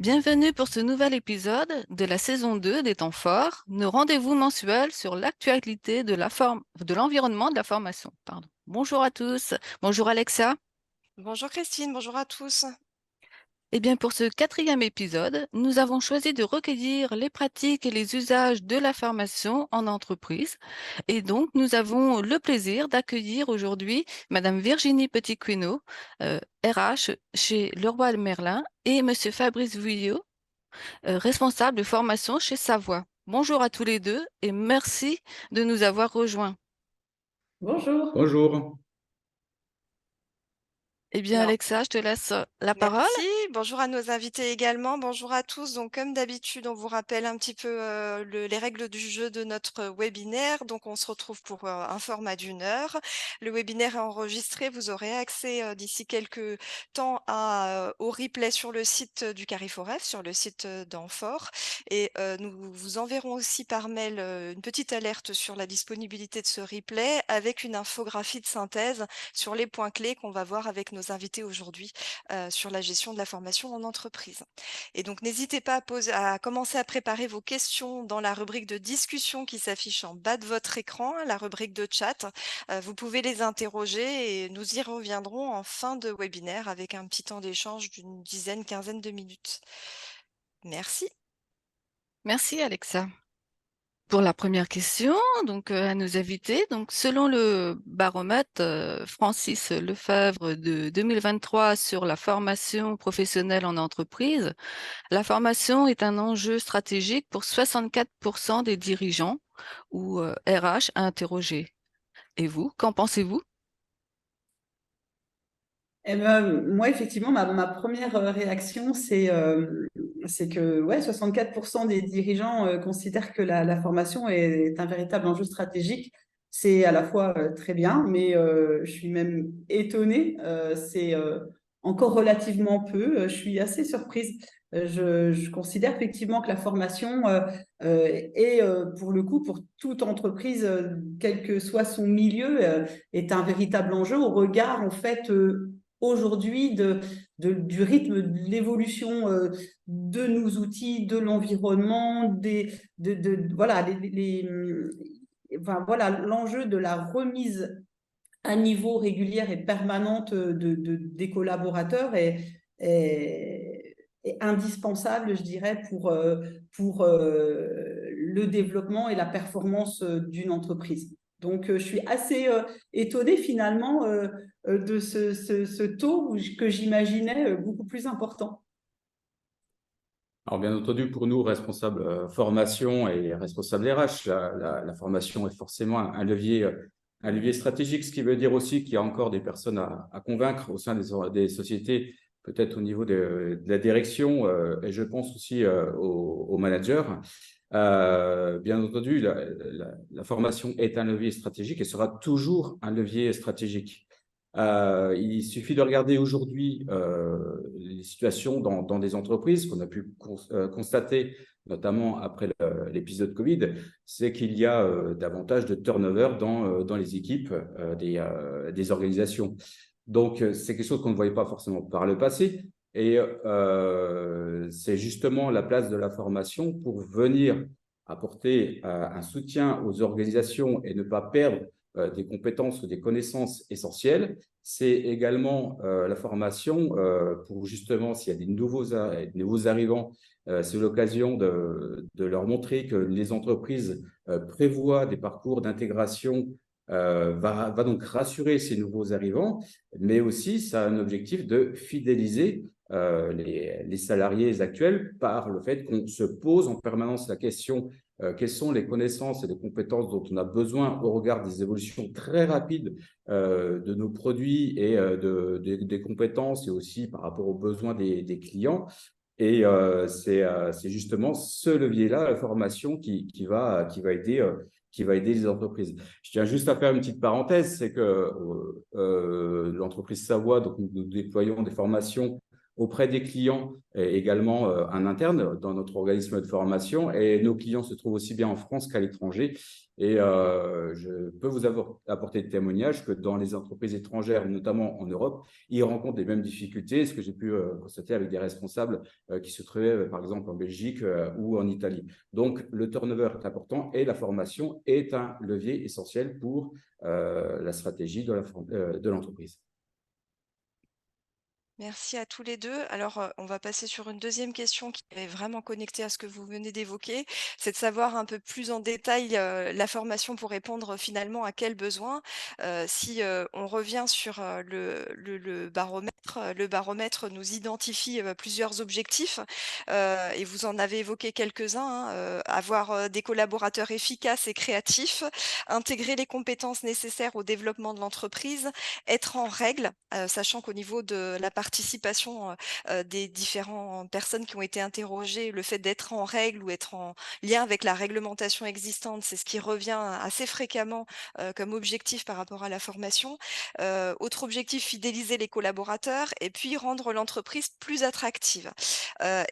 Bienvenue pour ce nouvel épisode de la saison 2 des temps forts, nos rendez-vous mensuels sur l'actualité de l'environnement de la formation. Pardon. Bonjour à tous. Bonjour Alexa. Bonjour Christine, bonjour à tous. Eh bien, pour ce quatrième épisode, nous avons choisi de recueillir les pratiques et les usages de la formation en entreprise. Et donc, nous avons le plaisir d'accueillir aujourd'hui Madame Virginie Petit-Quinault, RH chez Leroy Merlin, et Monsieur Fabrice Vuillot, responsable de formation chez Savoie. Bonjour à tous les deux et merci de nous avoir rejoints. Bonjour. Bonjour. Eh bien, Alors, Alexa, je te laisse la parole. merci. Bonjour à nos invités également. Bonjour à tous. Donc, comme d'habitude, on vous rappelle un petit peu les règles du jeu de notre webinaire. Donc, on se retrouve pour un format d'1 heure. Le webinaire est enregistré. Vous aurez accès d'ici quelques temps au replay sur le site du Cariforef, sur le site d'Amphore. Et nous vous enverrons aussi par mail une petite alerte sur la disponibilité de ce replay avec une infographie de synthèse sur les points clés qu'on va voir avec nos invités aujourd'hui sur la gestion de la formation en entreprise. Et donc, n'hésitez pas à commencer à préparer vos questions dans la rubrique de discussion qui s'affiche en bas de votre écran, la rubrique de chat. Vous pouvez les interroger et nous y reviendrons en fin de webinaire avec un petit temps d'échange d'une dizaine, quinzaine de minutes. Merci. Merci, Alexa. Pour la première question, donc à nos invités, donc selon le baromètre Francis Lefebvre de 2023 sur la formation professionnelle en entreprise, la formation est un enjeu stratégique pour 64% des dirigeants ou RH interrogés. Et vous, qu'en pensez-vous? Eh ben, moi, effectivement, ma première réaction, c'est que ouais, 64% des dirigeants considèrent que la formation est un véritable enjeu stratégique. C'est à la fois très bien, mais je suis même étonnée. C'est encore relativement peu. Je suis assez surprise. Je considère effectivement que la formation est, pour le coup, pour toute entreprise, quel que soit son milieu, est un véritable enjeu au regard, en fait, aujourd'hui du rythme de l'évolution de nos outils, de l'environnement, voilà, enfin, voilà, l'enjeu de la remise à niveau régulière et permanente des collaborateurs est indispensable, je dirais, pour le développement et la performance d'une entreprise. Donc, je suis assez étonnée finalement de ce taux que j'imaginais beaucoup plus important. Alors, bien entendu, pour nous, responsables formation et responsables RH, la formation est forcément un levier stratégique, ce qui veut dire aussi qu'il y a encore des personnes à convaincre au sein des sociétés, peut-être au niveau de la direction, et je pense aussi aux managers. Bien entendu, la formation est un levier stratégique et sera toujours un levier stratégique. Il suffit de regarder aujourd'hui les situations dans des entreprises qu'on a pu constater, notamment après l'épisode Covid, c'est qu'il y a davantage de turnover dans les équipes des organisations. Donc, c'est quelque chose qu'on ne voyait pas forcément par le passé. Et c'est justement la place de la formation pour venir apporter un soutien aux organisations et ne pas perdre des compétences ou des connaissances essentielles. C'est également la formation pour justement, s'il y a des nouveaux arrivants, c'est l'occasion de leur montrer que les entreprises prévoient des parcours d'intégration, va donc rassurer ces nouveaux arrivants, mais aussi ça a un objectif de fidéliser les salariés actuels par le fait qu'on se pose en permanence la question quelles sont les connaissances et les compétences dont on a besoin au regard des évolutions très rapides de nos produits et des compétences et aussi par rapport aux besoins des clients. Et c'est justement ce levier-là, la formation, qui va aider les entreprises. Je tiens juste à faire une petite parenthèse, c'est que l'entreprise Savoie, donc nous déployons des formations auprès des clients et également en interne dans notre organisme de formation. Et nos clients se trouvent aussi bien en France qu'à l'étranger. Et je peux vous apporter le témoignage que dans les entreprises étrangères, notamment en Europe, ils rencontrent les mêmes difficultés, ce que j'ai pu constater avec des responsables qui se trouvaient, par exemple, en Belgique ou en Italie. Donc, le turnover est important et la formation est un levier essentiel pour la stratégie de l'entreprise. Merci à tous les deux. Alors, on va passer sur une deuxième question qui est vraiment connectée à ce que vous venez d'évoquer. C'est de savoir un peu plus en détail la formation pour répondre finalement à quels besoins. Si on revient sur le baromètre nous identifie plusieurs objectifs et vous en avez évoqué quelques-uns, hein, avoir des collaborateurs efficaces et créatifs, intégrer les compétences nécessaires au développement de l'entreprise, être en règle, sachant qu'au niveau de la participation des différentes personnes qui ont été interrogées, le fait d'être en règle ou être en lien avec la réglementation existante, c'est ce qui revient assez fréquemment comme objectif par rapport à la formation. Autre objectif, fidéliser les collaborateurs et puis rendre l'entreprise plus attractive.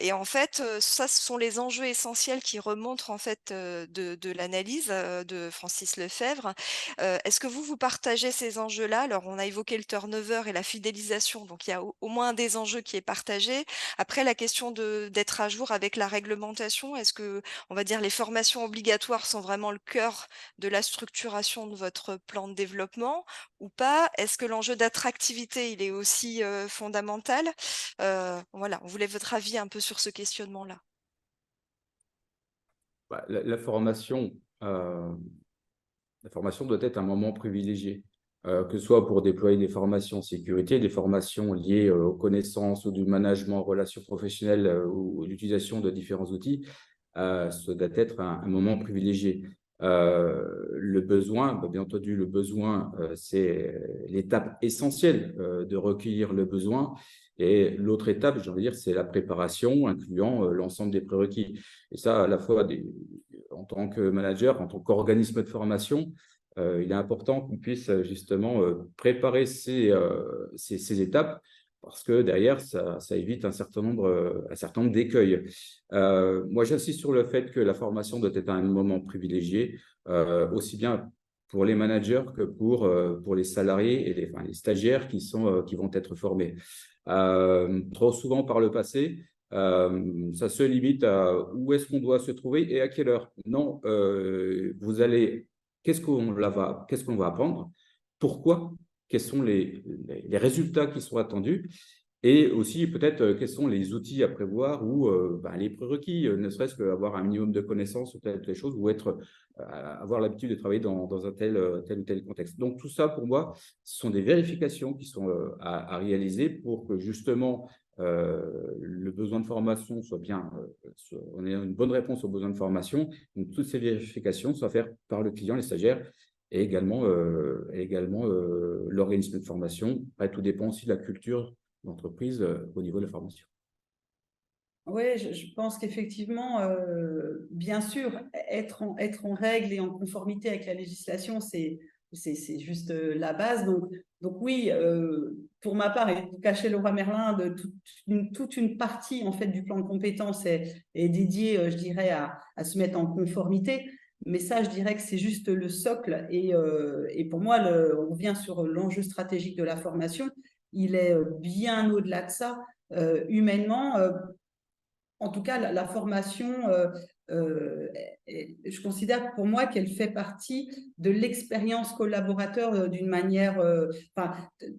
Et en fait, ça, ce sont les enjeux essentiels qui remontent en fait de l'analyse de Francis Lefebvre. Est-ce que vous partagez ces enjeux-là? Alors, on a évoqué le turnover et la fidélisation, donc il y a au moins un des enjeux qui est partagé. Après, la question d'être à jour avec la réglementation, est-ce que, on va dire, les formations obligatoires sont vraiment le cœur de la structuration de votre plan de développement ou pas? Est-ce que l'enjeu d'attractivité, il est aussi fondamental? Voilà, on voulait votre avis un peu sur ce questionnement-là. Bah, la formation doit être un moment privilégié, que ce soit pour déployer des formations sécurité, des formations liées aux connaissances ou du management, relations professionnelles ou l'utilisation de différents outils. Ça doit être un moment privilégié. Le besoin, bah, bien entendu, le besoin, c'est l'étape essentielle de recueillir le besoin. Et l'autre étape, j'ai envie de dire, c'est la préparation, incluant l'ensemble des prérequis. Et ça, à la fois en tant que manager, en tant qu'organisme de formation, il est important qu'on puisse justement préparer ces étapes parce que derrière, ça évite un certain nombre d'écueils. Moi, j'insiste sur le fait que la formation doit être un moment privilégié, aussi bien pour les managers que pour les salariés et les stagiaires qui vont être formés. Trop souvent par le passé, ça se limite à où est-ce qu'on doit se trouver et à quelle heure. Non, qu'est-ce qu'on va apprendre? Pourquoi? Quels sont les résultats qui sont attendus? Et aussi, peut-être, quels sont les outils à prévoir ou les prérequis, ne serait-ce qu'avoir un minimum de connaissances sur telle ou telle chose ou avoir l'habitude de travailler dans un tel ou tel contexte. Donc, tout ça, pour moi, ce sont des vérifications qui sont à réaliser pour que, justement, le besoin de formation on ait une bonne réponse aux besoins de formation. Donc, toutes ces vérifications soient faites par le client, les stagiaires, et également l'organisme de formation. Après, tout dépend aussi de la culture d'entreprise au niveau de la formation. Oui, je pense qu'effectivement, bien sûr, être en règle et en conformité avec la législation, c'est juste la base. Donc oui, pour ma part, et pour cacher Laura Merlin, toute une partie en fait du plan de compétences est dédiée, je dirais, à se mettre en conformité. Mais ça, je dirais que c'est juste le socle. Et pour moi, on revient sur l'enjeu stratégique de la formation. Il est bien au-delà de ça. Humainement, en tout cas, la formation, je considère pour moi qu'elle fait partie de l'expérience collaborateur d'une manière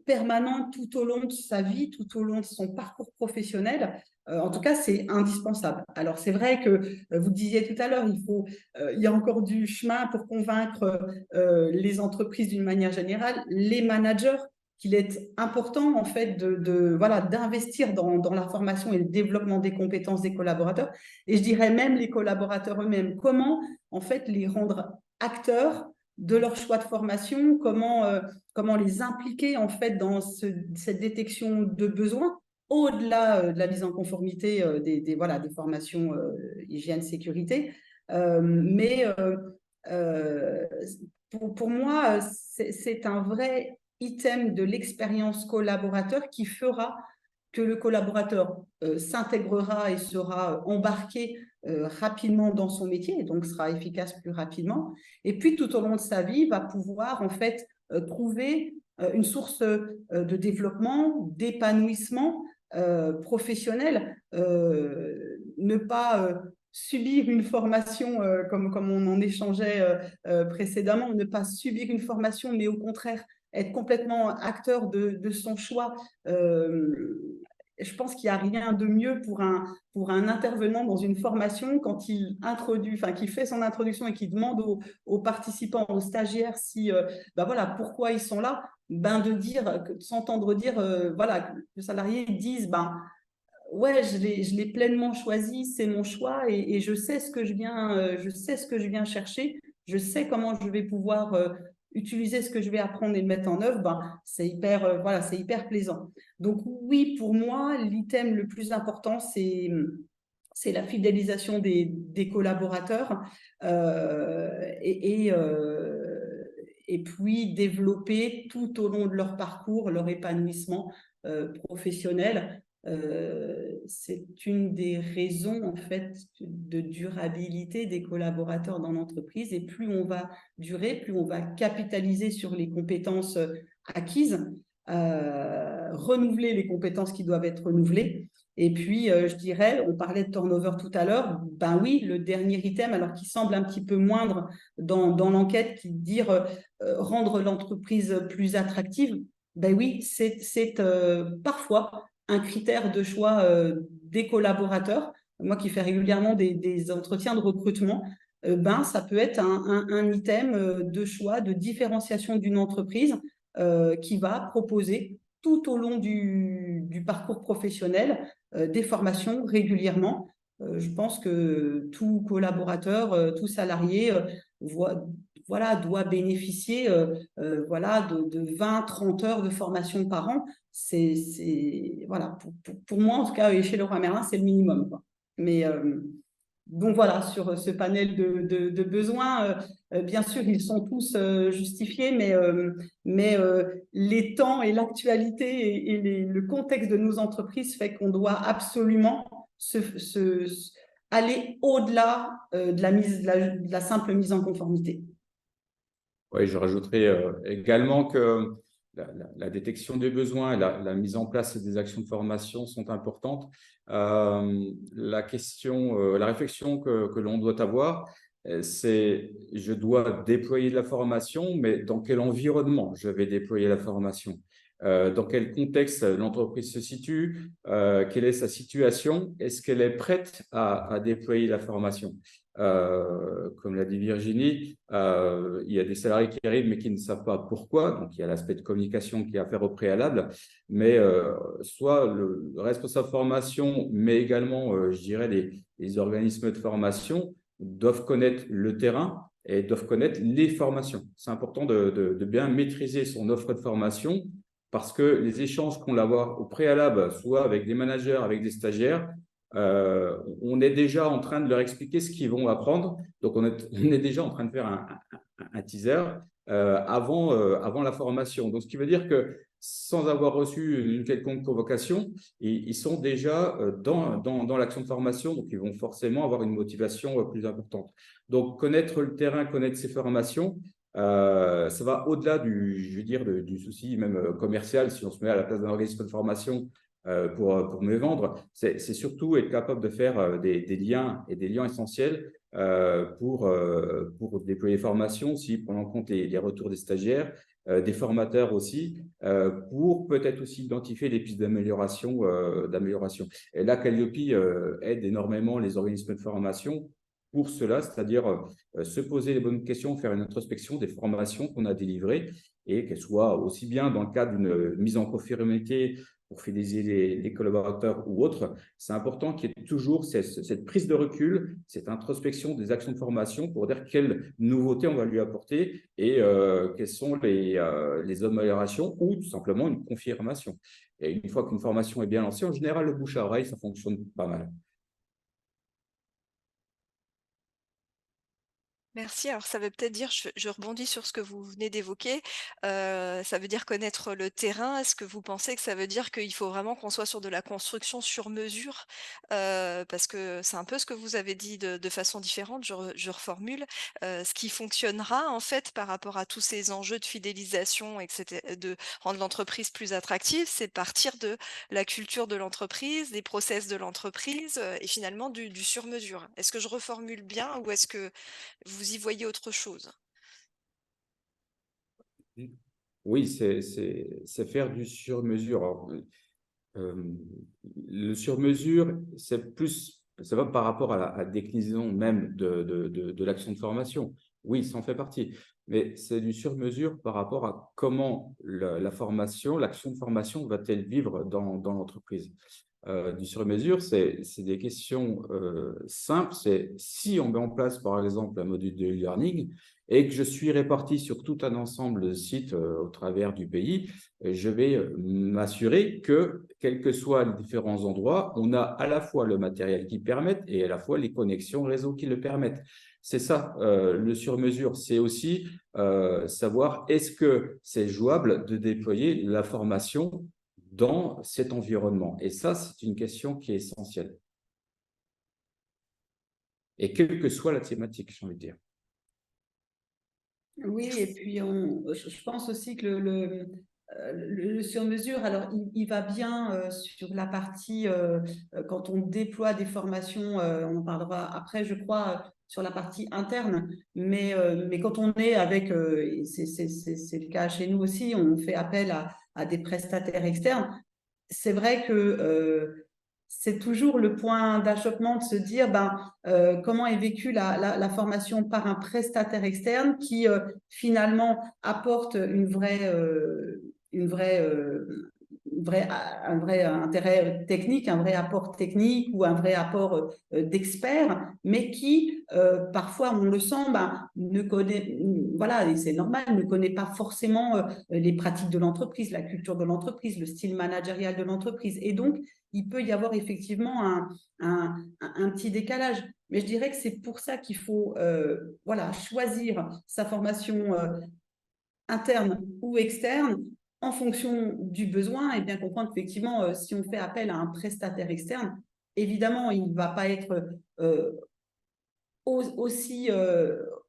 permanente tout au long de sa vie, tout au long de son parcours professionnel. En tout cas, c'est indispensable. Alors, c'est vrai que vous disiez tout à l'heure, il y a encore du chemin pour convaincre les entreprises d'une manière générale, les managers, qu'il est important en fait d'investir dans la formation et le développement des compétences des collaborateurs. Et je dirais même les collaborateurs eux-mêmes. Comment en fait les rendre acteurs de leur choix de formation, comment les impliquer en fait dans cette détection de besoins au-delà de la mise en conformité des formations hygiène, sécurité. Pour moi, c'est un vrai item de l'expérience collaborateur qui fera que le collaborateur s'intégrera et sera embarqué rapidement dans son métier, et donc sera efficace plus rapidement. Et puis, tout au long de sa vie, va pouvoir en fait trouver une source de développement, d'épanouissement professionnel, ne pas subir une formation comme on en échangeait précédemment, ne pas subir une formation, mais au contraire être complètement acteur de son choix. Je pense qu'il n'y a rien de mieux pour un intervenant dans une formation quand il introduit, enfin, qu'il fait son introduction et qu'il demande aux participants, aux stagiaires, si, ben voilà, pourquoi ils sont là, ben de dire, de s'entendre dire, voilà, que le salarié dise, ben ouais, je l'ai pleinement choisi, c'est mon choix et je sais ce que je viens chercher, je sais comment je vais pouvoir utiliser ce que je vais apprendre et le mettre en œuvre, ben, c'est hyper, voilà, c'est hyper plaisant. Donc oui, pour moi, l'item le plus important, c'est la fidélisation des collaborateurs et puis développer tout au long de leur parcours leur épanouissement professionnel. C'est une des raisons en fait de durabilité des collaborateurs dans l'entreprise, et plus on va durer, plus on va capitaliser sur les compétences acquises, renouveler les compétences qui doivent être renouvelées. Et puis, je dirais, on parlait de turnover tout à l'heure, ben oui, le dernier item, alors qui semble un petit peu moindre dans l'enquête, qui dit rendre l'entreprise plus attractive, ben oui, c'est parfois un critère de choix des collaborateurs. Moi qui fais régulièrement des entretiens de recrutement, ben, ça peut être un item de choix, de différenciation d'une entreprise qui va proposer tout au long du parcours professionnel des formations régulièrement. Je pense que tout collaborateur, tout salarié voilà, doit bénéficier voilà, de 20-30 heures de formation par an. Voilà, pour moi, en tout cas, et chez Leroy Merlin, c'est le minimum, quoi. Mais donc voilà, sur ce panel de besoins, bien sûr, ils sont tous justifiés, mais les temps et l'actualité et le contexte de nos entreprises fait qu'on doit absolument aller au-delà de la simple mise en conformité. Oui, je rajouterai également que la détection des besoins et la mise en place des actions de formation sont importantes. La réflexion que l'on doit avoir, c'est je dois déployer de la formation, mais dans quel environnement je vais déployer la formation? Dans quel contexte l'entreprise se situe? Quelle est sa situation? Est-ce qu'elle est prête à déployer la formation? Comme l'a dit Virginie, il y a des salariés qui arrivent mais qui ne savent pas pourquoi, donc il y a l'aspect de communication qui est à faire au préalable, mais soit le responsable formation, mais également, je dirais, les organismes de formation doivent connaître le terrain et doivent connaître les formations. C'est important de bien maîtriser son offre de formation parce que les échanges qu'on va avoir au préalable, soit avec des managers, avec des stagiaires, on est déjà en train de leur expliquer ce qu'ils vont apprendre. Donc, on est déjà en train de faire un teaser avant la formation. Donc, ce qui veut dire que sans avoir reçu une quelconque convocation, ils sont déjà dans l'action de formation. Donc, ils vont forcément avoir une motivation plus importante. Donc, connaître le terrain, connaître ses formations, ça va au-delà je veux dire, du souci même commercial. Si on se met à la place d'un organisme de formation pour mieux vendre, c'est surtout être capable de faire des liens et des liens essentiels pour déployer les formations, aussi prendre en compte les retours des stagiaires, des formateurs aussi, pour peut-être aussi identifier des pistes d'amélioration. Et là, Calliope aide énormément les organismes de formation pour cela, c'est-à-dire se poser les bonnes questions, faire une introspection des formations qu'on a délivrées et qu'elles soient aussi bien dans le cadre d'une mise en conformité pour fidéliser les collaborateurs ou autres. C'est important qu'il y ait toujours cette prise de recul, cette introspection des actions de formation pour dire quelles nouveautés on va lui apporter et quelles sont les améliorations ou tout simplement une confirmation. Et une fois qu'une formation est bien lancée, en général, le bouche à oreille, ça fonctionne pas mal. Merci. Alors ça veut peut-être dire, je rebondis sur ce que vous venez d'évoquer, ça veut dire connaître le terrain. Est-ce que vous pensez que ça veut dire qu'il faut vraiment qu'on soit sur de la construction sur mesure? Parce que c'est un peu ce que vous avez dit de façon différente, je reformule. Ce qui fonctionnera en fait par rapport à tous ces enjeux de fidélisation et de rendre l'entreprise plus attractive, c'est partir de la culture de l'entreprise, des process de l'entreprise, et finalement du sur mesure. Est-ce que je reformule bien ou est-ce que vous y voyez autre chose? Oui, c'est faire du sur-mesure. Alors, euh, le sur-mesure, ça va par rapport à la déclinaison même de l'action de formation. Oui, ça en fait partie. Mais c'est du sur-mesure par rapport à comment la formation, l'action de formation va-t-elle vivre dans l'entreprise. Du sur-mesure, c'est des questions simples. C'est si on met en place, par exemple, un module de e-learning et que je suis réparti sur tout un ensemble de sites au travers du pays, je vais m'assurer que, quels que soient les différents endroits, on a à la fois le matériel qui permette et à la fois les connexions réseau qui le permettent. C'est ça, le sur-mesure. C'est aussi savoir est-ce que c'est jouable de déployer la formation dans cet environnement. Et ça, c'est une question qui est essentielle. Et quelle que soit la thématique, j'ai envie de dire. Oui, et Merci. puis je pense aussi que le sur-mesure, alors il va bien sur la partie, quand on déploie des formations, on en parlera après, je crois, sur la partie interne, mais quand on est avec, et c'est le cas chez nous aussi, on fait appel à des prestataires externes, c'est vrai que c'est toujours le point d'achoppement de se dire comment est vécue la formation par un prestataire externe qui finalement apporte un vrai intérêt technique, un vrai apport technique ou un vrai apport d'expert, mais qui parfois on le sent ne connaît, voilà, et c'est normal, ne connaît pas forcément les pratiques de l'entreprise, la culture de l'entreprise, le style managérial de l'entreprise, et donc il peut y avoir effectivement un petit décalage. Mais je dirais que c'est pour ça qu'il faut voilà, choisir sa formation interne ou externe en fonction du besoin et bien comprendre qu'effectivement, si on fait appel à un prestataire externe, évidemment, il ne va pas être euh, aussi,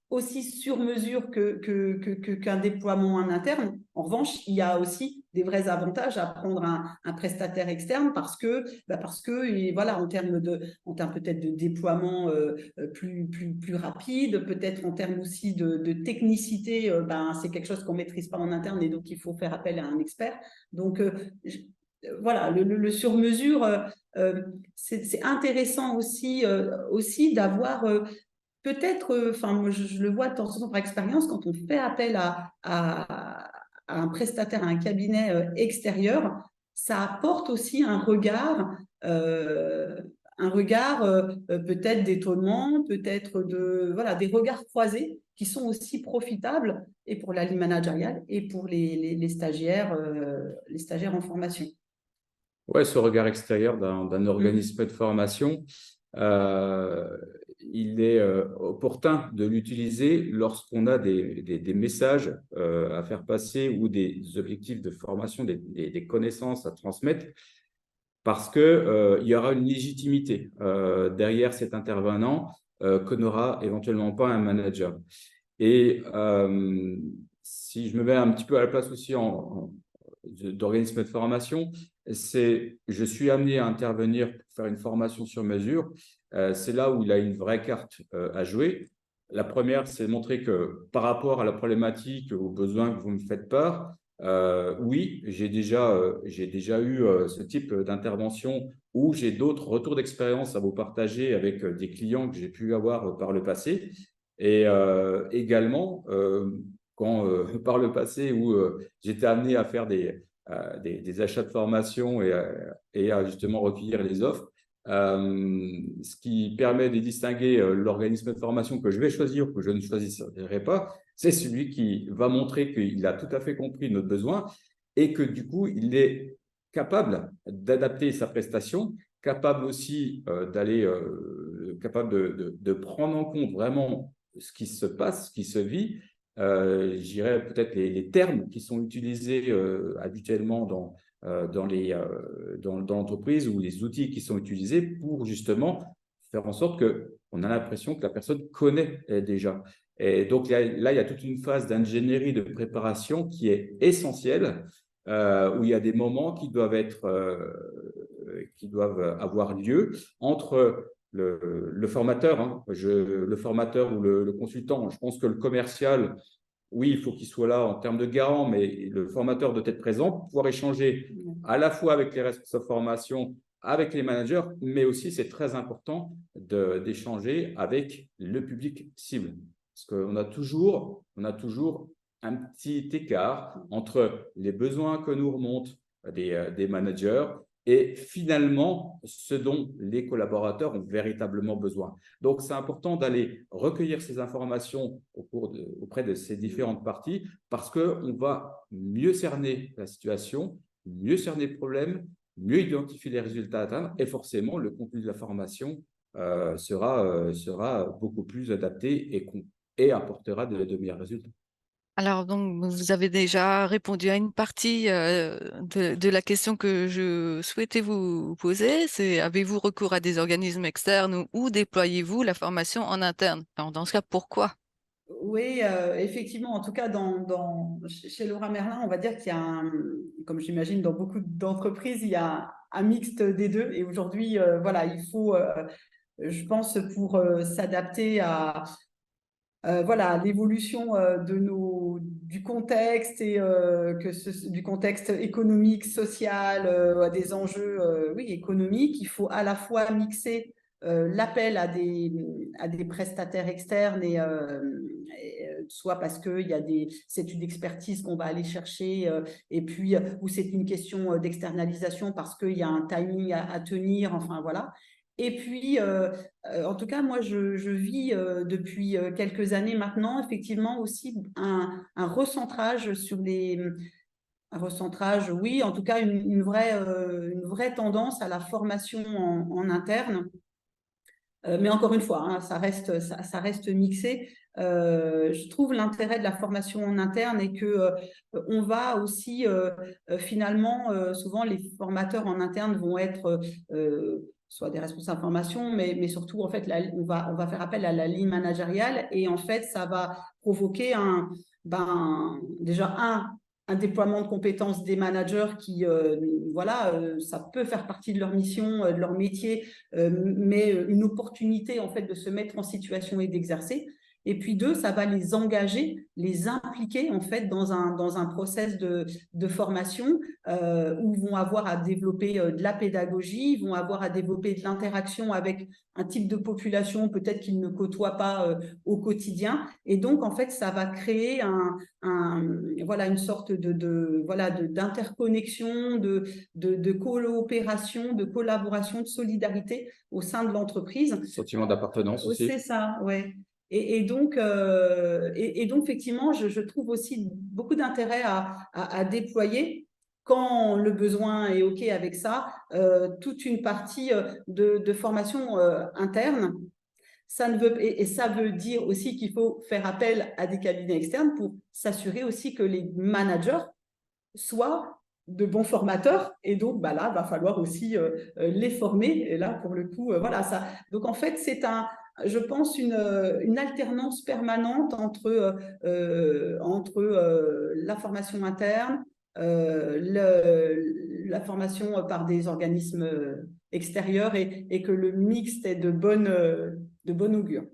aussi sur mesure qu'un déploiement en interne. En revanche, il y a aussi des vrais avantages à prendre un prestataire externe parce que et voilà, en termes peut-être de déploiement plus rapide, peut-être en termes aussi de technicité, c'est quelque chose qu'on ne maîtrise pas en interne et donc il faut faire appel à un expert. Donc, voilà, le sur-mesure, c'est intéressant aussi d'avoir peut-être, enfin, moi je le vois de temps en temps par expérience, quand on fait appel à un prestataire, à un cabinet extérieur, ça apporte aussi un regard peut-être d'étonnement, peut-être voilà, des regards croisés qui sont aussi profitables et pour la ligne managériale et pour les stagiaires en formation. Ouais, ce regard extérieur d'un Mm. organisme de formation, euh, il est opportun de l'utiliser lorsqu'on a des messages à faire passer ou des objectifs de formation, des connaissances à transmettre, parce que il y aura une légitimité derrière cet intervenant que n'aura éventuellement pas un manager. Et si je me mets un petit peu à la place aussi d'organismes de formation, je suis amené à intervenir pour faire une formation sur mesure. C'est là où il a une vraie carte à jouer. La première, c'est montrer que par rapport à la problématique, aux besoins que vous me faites part, oui, j'ai déjà eu ce type d'intervention où j'ai d'autres retours d'expérience à vous partager avec des clients que j'ai pu avoir par le passé. Et également, quand par le passé où j'étais amené à faire des achats de formation et à justement recueillir les offres, ce qui permet de distinguer l'organisme de formation que je vais choisir ou que je ne choisirai pas, c'est celui qui va montrer qu'il a tout à fait compris notre besoin et que du coup, il est capable d'adapter sa prestation, capable aussi capable de prendre en compte vraiment ce qui se passe, ce qui se vit, je dirais peut-être les termes qui sont utilisés habituellement dans l'entreprise ou les outils qui sont utilisés pour justement faire en sorte qu'on a l'impression que la personne connaît déjà. Et donc là, il y a toute une phase d'ingénierie, de préparation qui est essentielle, où il y a des moments qui doivent avoir lieu entre le formateur, hein, le formateur ou le consultant. Je pense que le commercial, oui, il faut qu'il soit là en termes de garant, mais le formateur doit être présent pour pouvoir échanger à la fois avec les responsables formation, avec les managers, mais aussi c'est très important d'échanger avec le public cible. Parce qu'on a toujours un petit écart entre les besoins que nous remontent des managers et finalement ce dont les collaborateurs ont véritablement besoin. Donc, c'est important d'aller recueillir ces informations auprès de ces différentes parties parce qu'on va mieux cerner la situation, mieux cerner le problème, mieux identifier les résultats à atteindre et forcément, le contenu de la formation sera beaucoup plus adapté et apportera de meilleurs résultats. Alors, donc, vous avez déjà répondu à une partie de la question que je souhaitais vous poser. C'est, avez-vous recours à des organismes externes ou déployez-vous la formation en interne? Alors, dans ce cas, pourquoi? Oui, effectivement, en tout cas, chez Laura Merlin, on va dire qu'il y a comme j'imagine dans beaucoup d'entreprises, il y a un mixte des deux. Et aujourd'hui, voilà, il faut, je pense, pour s'adapter à voilà, l'évolution du contexte et du contexte économique, social, à des enjeux oui, économiques. Il faut à la fois mixer l'appel à des prestataires externes soit parce que c'est une expertise qu'on va aller chercher et puis ou c'est une question d'externalisation parce qu'il y a un timing à tenir, enfin voilà. Et puis, en tout cas, moi, je vis depuis quelques années maintenant, effectivement, aussi un recentrage un recentrage, oui, en tout cas, une vraie tendance à la formation en interne. Mais encore une fois, hein, ça reste mixé. Je trouve l'intérêt de la formation en interne et que on va aussi finalement, souvent les formateurs en interne vont être soit des responsables de formation, mais surtout en fait, on va faire appel à la ligne managériale et en fait, ça va provoquer déjà un déploiement de compétences des managers qui, voilà, ça peut faire partie de leur mission, de leur métier, mais une opportunité en fait de se mettre en situation et d'exercer. Et puis deux, ça va les engager, les impliquer en fait dans un process de formation où ils vont avoir à développer de la pédagogie, ils vont avoir à développer de l'interaction avec un type de population peut-être qu'ils ne côtoient pas au quotidien. Et donc, en fait, ça va créer voilà, une sorte d'interconnexion, de coopération, de collaboration, de solidarité au sein de l'entreprise. Sentiment d'appartenance aussi. C'est ça, ouais. Et donc, effectivement, je trouve aussi beaucoup d'intérêt à déployer, quand le besoin est OK avec ça, toute une partie de formation interne. Ça veut dire aussi qu'il faut faire appel à des cabinets externes pour s'assurer aussi que les managers soient de bons formateurs. Et donc, là, il va falloir aussi les former. Et là, pour le coup, voilà ça. Donc, en fait, je pense, une alternance permanente entre la formation interne, la formation par des organismes extérieurs et que le mixte est de bonne augure.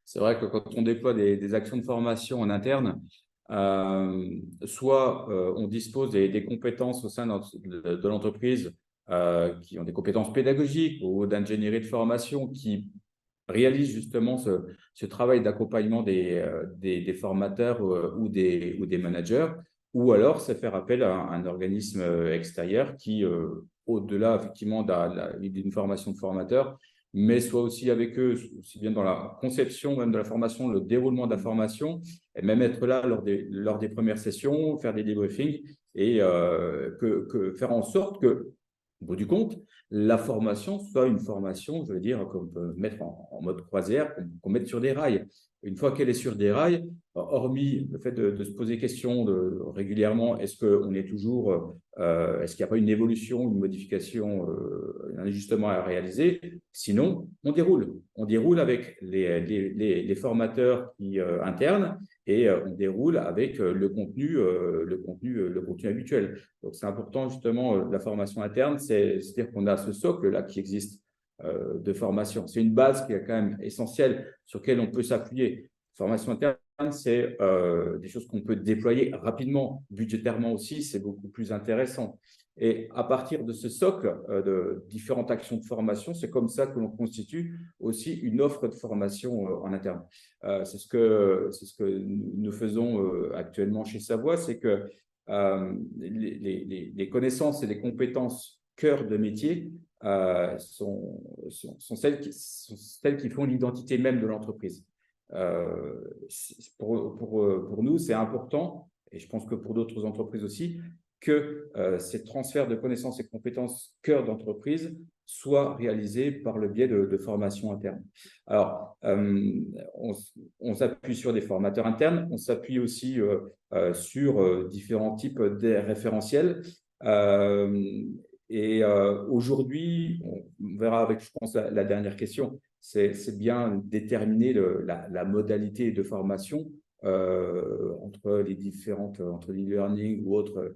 C'est vrai que quand on déploie des actions de formation en interne, soit on dispose des compétences au sein de l'entreprise qui ont des compétences pédagogiques ou d'ingénierie de formation qui réalisent justement ce travail d'accompagnement des formateurs ou des managers, ou alors c'est faire appel à un organisme extérieur qui, au-delà effectivement d'une formation de formateur, mais soit aussi avec eux, aussi bien dans la conception même de la formation, le déroulement de la formation, et même être là lors des premières sessions, faire des débriefings et faire en sorte que au bout du compte, la formation soit une formation, je veux dire, qu'on peut mettre en mode croisière, qu'on mette sur des rails. Une fois qu'elle est sur des rails, hormis le fait de se poser question régulièrement, est-ce qu'on est toujours, est-ce qu'il n'y a pas une évolution, une modification, un ajustement à réaliser? Sinon, on déroule. On déroule avec les formateurs internes et on déroule avec le contenu habituel. Donc, c'est important justement la formation interne, c'est-à-dire qu'on a ce socle-là qui existe de formation. C'est une base qui est quand même essentielle sur laquelle on peut s'appuyer. Formation interne, c'est des choses qu'on peut déployer rapidement, budgétairement aussi, c'est beaucoup plus intéressant. Et à partir de ce socle de différentes actions de formation, c'est comme ça que l'on constitue aussi une offre de formation en interne. C'est ce que nous faisons actuellement chez Savoie, c'est que les connaissances et les compétences cœur de métier sont celles qui font l'identité même de l'entreprise. Pour nous, c'est important, et je pense que pour d'autres entreprises aussi, que ces transferts de connaissances et compétences cœur d'entreprise soient réalisés par le biais de formation interne. Alors, on s'appuie sur des formateurs internes, on s'appuie aussi sur différents types de référentiels. Aujourd'hui, on verra avec, je pense, la dernière question, c'est bien déterminer la modalité de formation entre les différentes, entre l'e-learning ou autres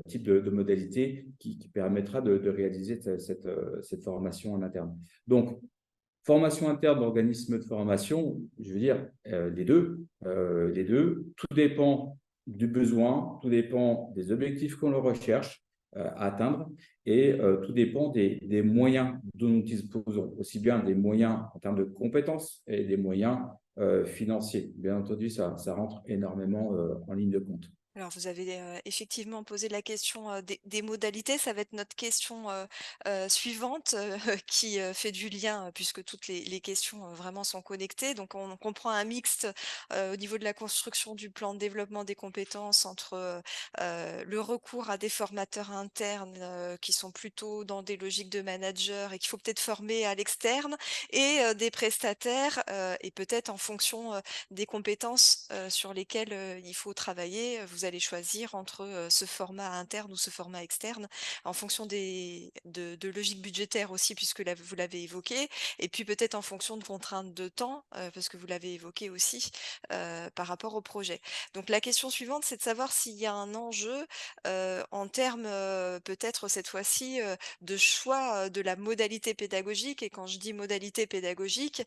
types de modalités qui permettra de réaliser cette formation en interne. Donc, formation interne d'organismes de formation, je veux dire les deux. Tout dépend du besoin, tout dépend des objectifs qu'on recherche à atteindre et tout dépend des moyens dont nous disposons, aussi bien des moyens en termes de compétences et des moyens financiers. Bien entendu, ça rentre énormément en ligne de compte. Alors, vous avez effectivement posé la question des modalités. Ça va être notre question suivante qui fait du lien puisque toutes les questions vraiment sont connectées. Donc, on comprend un mixte au niveau de la construction du plan de développement des compétences entre le recours à des formateurs internes qui sont plutôt dans des logiques de manager et qu'il faut peut-être former à l'externe et des prestataires et peut-être en fonction des compétences sur lesquelles il faut travailler. Vous allez choisir entre ce format interne ou ce format externe en fonction de logiques budgétaires aussi, puisque vous l'avez évoqué, et puis peut-être en fonction de contraintes de temps, parce que vous l'avez évoqué aussi par rapport au projet. Donc la question suivante, c'est de savoir s'il y a un enjeu en termes peut-être cette fois-ci de choix de la modalité pédagogique. Et quand je dis modalité pédagogique,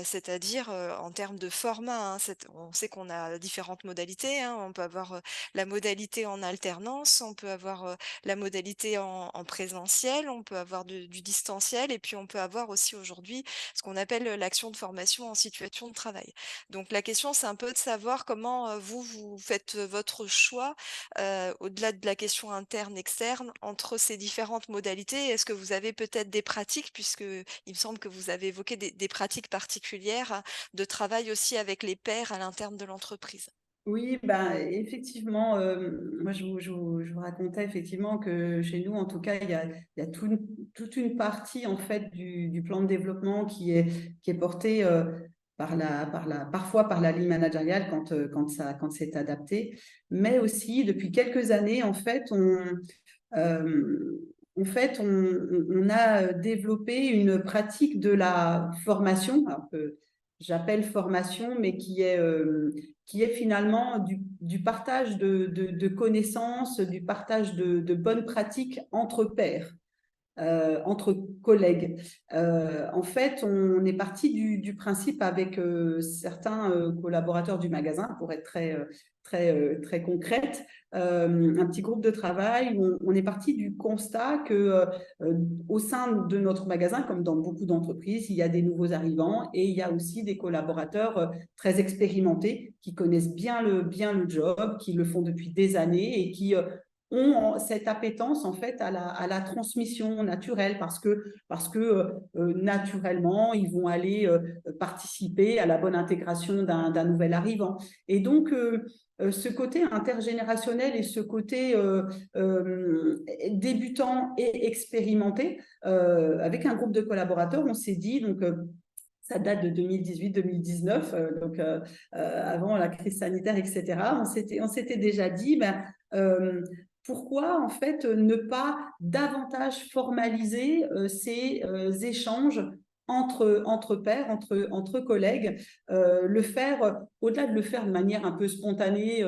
c'est-à-dire en termes de format, hein, on sait qu'on a différentes modalités, hein, on peut avoir la modalité en alternance, on peut avoir la modalité en présentiel, on peut avoir du distanciel et puis on peut avoir aussi aujourd'hui ce qu'on appelle l'action de formation en situation de travail. Donc la question, c'est un peu de savoir comment vous faites votre choix au-delà de la question interne, externe, entre ces différentes modalités. Est-ce que vous avez peut-être des pratiques, puisque il me semble que vous avez évoqué des pratiques particulières de travail aussi avec les pairs à l'interne de l'entreprise? Oui, ben, effectivement, moi je vous racontais effectivement que chez nous, en tout cas, il y a toute une partie en fait du plan de développement qui est portée parfois par la ligne managériale quand c'est adapté, mais aussi depuis quelques années, on a développé une pratique de la formation, alors que j'appelle formation, mais qui est finalement du partage de connaissances, du partage de bonnes pratiques entre pairs. Entre collègues. En fait, on est parti du principe avec certains collaborateurs du magasin, pour être très concrète, un petit groupe de travail où on est parti du constat que au sein de notre magasin, comme dans beaucoup d'entreprises, il y a des nouveaux arrivants et il y a aussi des collaborateurs très expérimentés qui connaissent bien le job, qui le font depuis des années et qui ont cette appétence en fait à la transmission naturelle parce que naturellement ils vont aller participer à la bonne intégration d'un nouvel arrivant. Et donc ce côté intergénérationnel et ce côté débutants et expérimentés. Avec un groupe de collaborateurs, on s'est dit, donc ça date de 2018-2019, donc avant la crise sanitaire, etc. On s'était déjà dit, pourquoi en fait ne pas davantage formaliser ces échanges entre pairs, entre collègues, le faire, au-delà de le faire de manière un peu spontanée,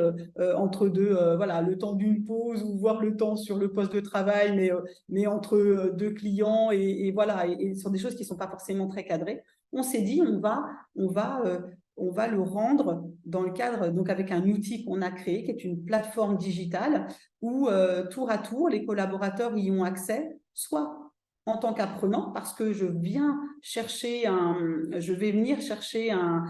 entre deux, voilà, le temps d'une pause ou voir le temps sur le poste de travail, mais entre deux clients et voilà, et sur des choses qui ne sont pas forcément très cadrées. On s'est dit, on va le rendre dans le cadre, donc avec un outil qu'on a créé, qui est une plateforme digitale, où tour à tour, les collaborateurs y ont accès, soit en tant qu'apprenant, parce que je vais venir chercher un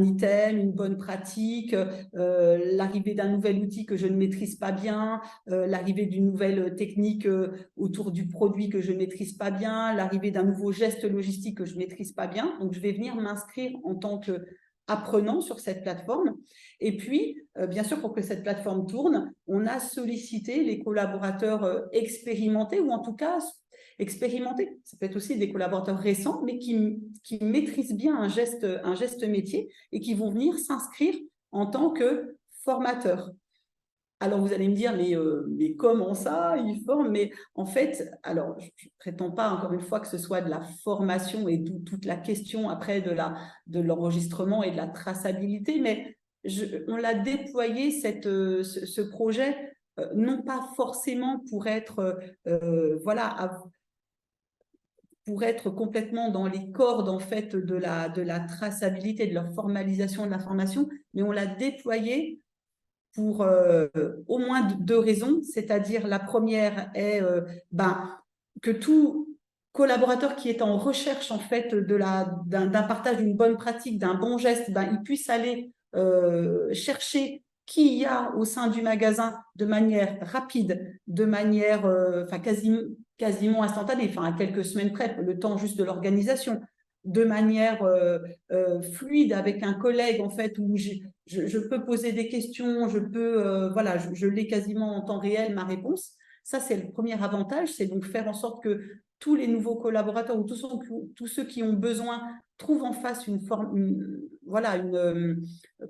item, une bonne pratique, l'arrivée d'un nouvel outil que je ne maîtrise pas bien, l'arrivée d'une nouvelle technique autour du produit que je ne maîtrise pas bien, l'arrivée d'un nouveau geste logistique que je ne maîtrise pas bien. Donc, je vais venir m'inscrire en tant qu'apprenant sur cette plateforme. Et puis, bien sûr, pour que cette plateforme tourne, on a sollicité les collaborateurs expérimentés, ou en tout cas expérimentés. Ça peut être aussi des collaborateurs récents, mais qui maîtrisent bien un geste métier et qui vont venir s'inscrire en tant que formateurs. Alors, vous allez me dire, mais comment ça, ils forment? Mais en fait, alors, je ne prétends pas, encore une fois, que ce soit de la formation et toute la question après de l'enregistrement et de la traçabilité, mais on l'a déployé, ce projet, non pas forcément pour être, pour être complètement dans les cordes, en fait, de la traçabilité, de la formalisation de la formation, mais on l'a déployé pour au moins deux raisons. C'est-à-dire, la première est que tout collaborateur qui est en recherche, en fait, d'un partage d'une bonne pratique, d'un bon geste, il puisse aller chercher qui il y a au sein du magasin de manière rapide, de manière quasiment instantanée, à quelques semaines près, le temps juste de l'organisation, de manière fluide avec un collègue, en fait, où je peux poser des questions, je l'ai quasiment en temps réel, ma réponse. Ça, c'est le premier avantage, c'est donc faire en sorte que tous les nouveaux collaborateurs ou tous ceux qui ont besoin trouvent en face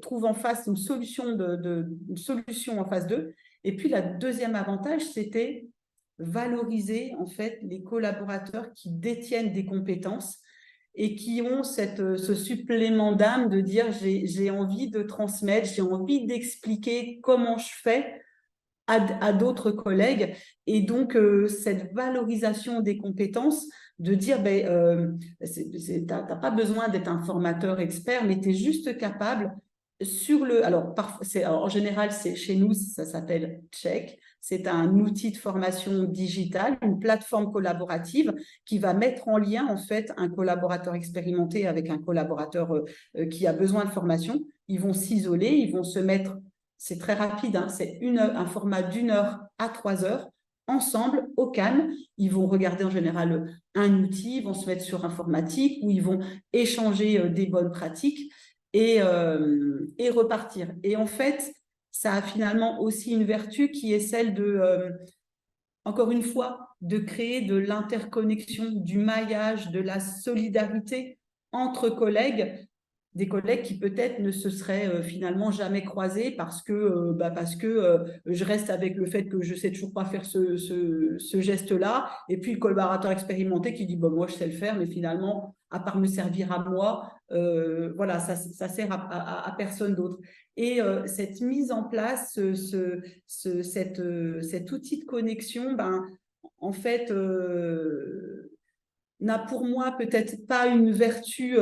trouvent en face une solution, une solution en face d'eux. Et puis, le deuxième avantage, c'était valoriser, en fait, les collaborateurs qui détiennent des compétences et qui ont ce supplément d'âme de dire j'ai envie de transmettre, j'ai envie d'expliquer comment je fais à d'autres collègues. Et donc, cette valorisation des compétences, de dire, tu n'as pas besoin d'être un formateur expert, mais tu es juste capable alors, en général, chez nous, ça s'appelle Check. C'est un outil de formation digitale, une plateforme collaborative qui va mettre en lien, en fait, un collaborateur expérimenté avec un collaborateur qui a besoin de formation. Ils vont s'isoler, ils vont se mettre, c'est très rapide, hein, c'est un format d'1 heure à 3 heures, ensemble, au calme. Ils vont regarder en général un outil, ils vont se mettre sur informatique, où ils vont échanger des bonnes pratiques et repartir. Et en fait, ça a finalement aussi une vertu qui est celle de, encore une fois, de créer de l'interconnexion, du maillage, de la solidarité entre collègues, des collègues qui peut-être ne se seraient finalement jamais croisés parce que je reste avec le fait que je sais toujours pas faire ce geste-là, et puis le collaborateur expérimenté qui dit moi je sais le faire, mais finalement à part me servir à moi, voilà, ça sert à personne d'autre. Et cette mise en place, cet outil de connexion, en fait, n'a pour moi peut-être pas une vertu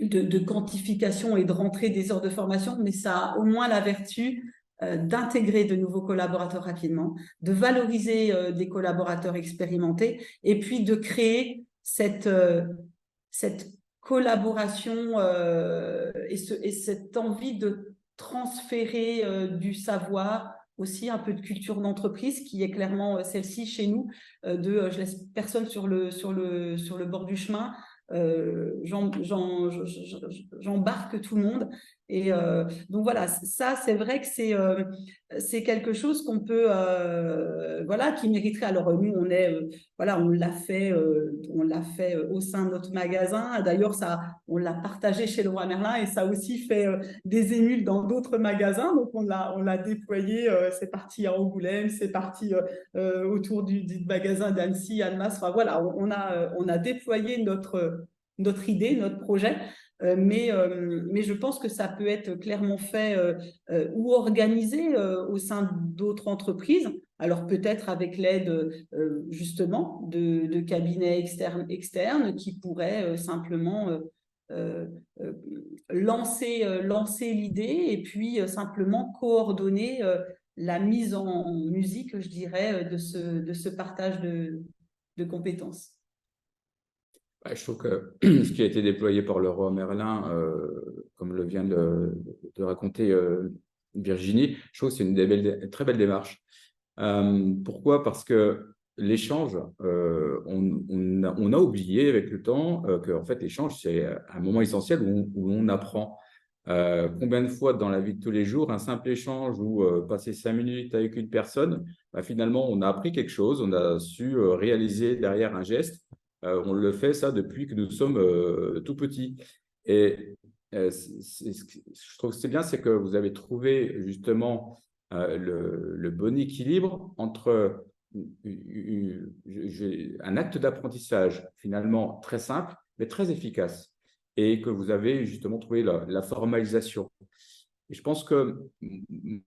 de quantification et de rentrée des heures de formation, mais ça a au moins la vertu d'intégrer de nouveaux collaborateurs rapidement, de valoriser des collaborateurs expérimentés, et puis de créer cette collaboration et cette envie de transférer du savoir, aussi un peu de culture d'entreprise, qui est clairement celle-ci chez nous, je laisse personne sur le bord du chemin, j'embarque tout le monde. Et donc voilà, ça c'est vrai que c'est quelque chose qu'on peut, voilà, qui mériterait. Alors nous, voilà, on l'a fait au sein de notre magasin. D'ailleurs, on l'a partagé chez Leroy Merlin et ça a aussi fait des émules dans d'autres magasins. Donc on l'a déployé. C'est parti à Angoulême, c'est parti autour du magasin d'Annecy, Annemasse. Enfin voilà, on a déployé notre idée, notre projet. Mais je pense que ça peut être clairement fait ou organisé au sein d'autres entreprises. Alors peut-être avec l'aide justement de cabinets externes qui pourraient simplement euh, lancer l'idée et puis simplement coordonner la mise en musique, je dirais, de ce partage de compétences. Je trouve que ce qui a été déployé par Leroy Merlin, comme le vient de raconter Virginie, je trouve que c'est une très belle démarche. Pourquoi? Parce que l'échange, on a oublié avec le temps que en fait, l'échange, c'est un moment essentiel où on apprend. Combien de fois dans la vie de tous les jours, un simple échange ou passer 5 minutes avec une personne, finalement, on a appris quelque chose, on a su réaliser derrière un geste. On le fait ça depuis que nous sommes tout petits. Et je trouve que c'est bien, c'est que vous avez trouvé justement le bon équilibre entre un acte d'apprentissage finalement très simple, mais très efficace, et que vous avez justement trouvé la formalisation. Et je pense que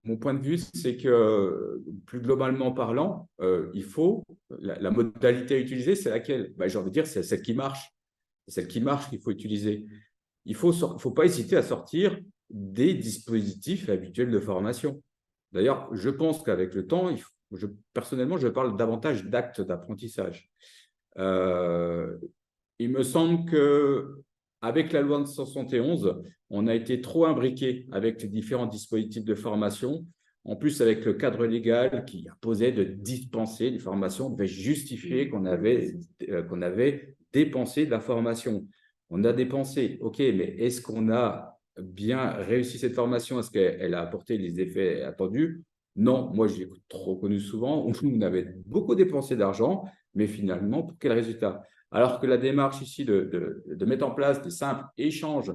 mon point de vue, c'est que plus globalement parlant, il faut, la modalité à utiliser, c'est laquelle? J'ai envie de dire, c'est celle qui marche. C'est celle qui marche qu'il faut utiliser. Il ne faut pas hésiter à sortir des dispositifs habituels de formation. D'ailleurs, je pense qu'avec le temps, personnellement, je parle davantage d'actes d'apprentissage. Il me semble qu'avec la loi de 1971, on a été trop imbriqué avec les différents dispositifs de formation. En plus, avec le cadre légal qui imposait de dispenser des formations, devait justifier qu'on avait dépensé de la formation. On a dépensé, ok, mais est-ce qu'on a bien réussi cette formation? Est-ce qu'elle a apporté les effets attendus? Non, moi j'ai trop connu souvent où on avait beaucoup dépensé d'argent, mais finalement, pour quel résultat? Alors que la démarche ici de mettre en place des simples échanges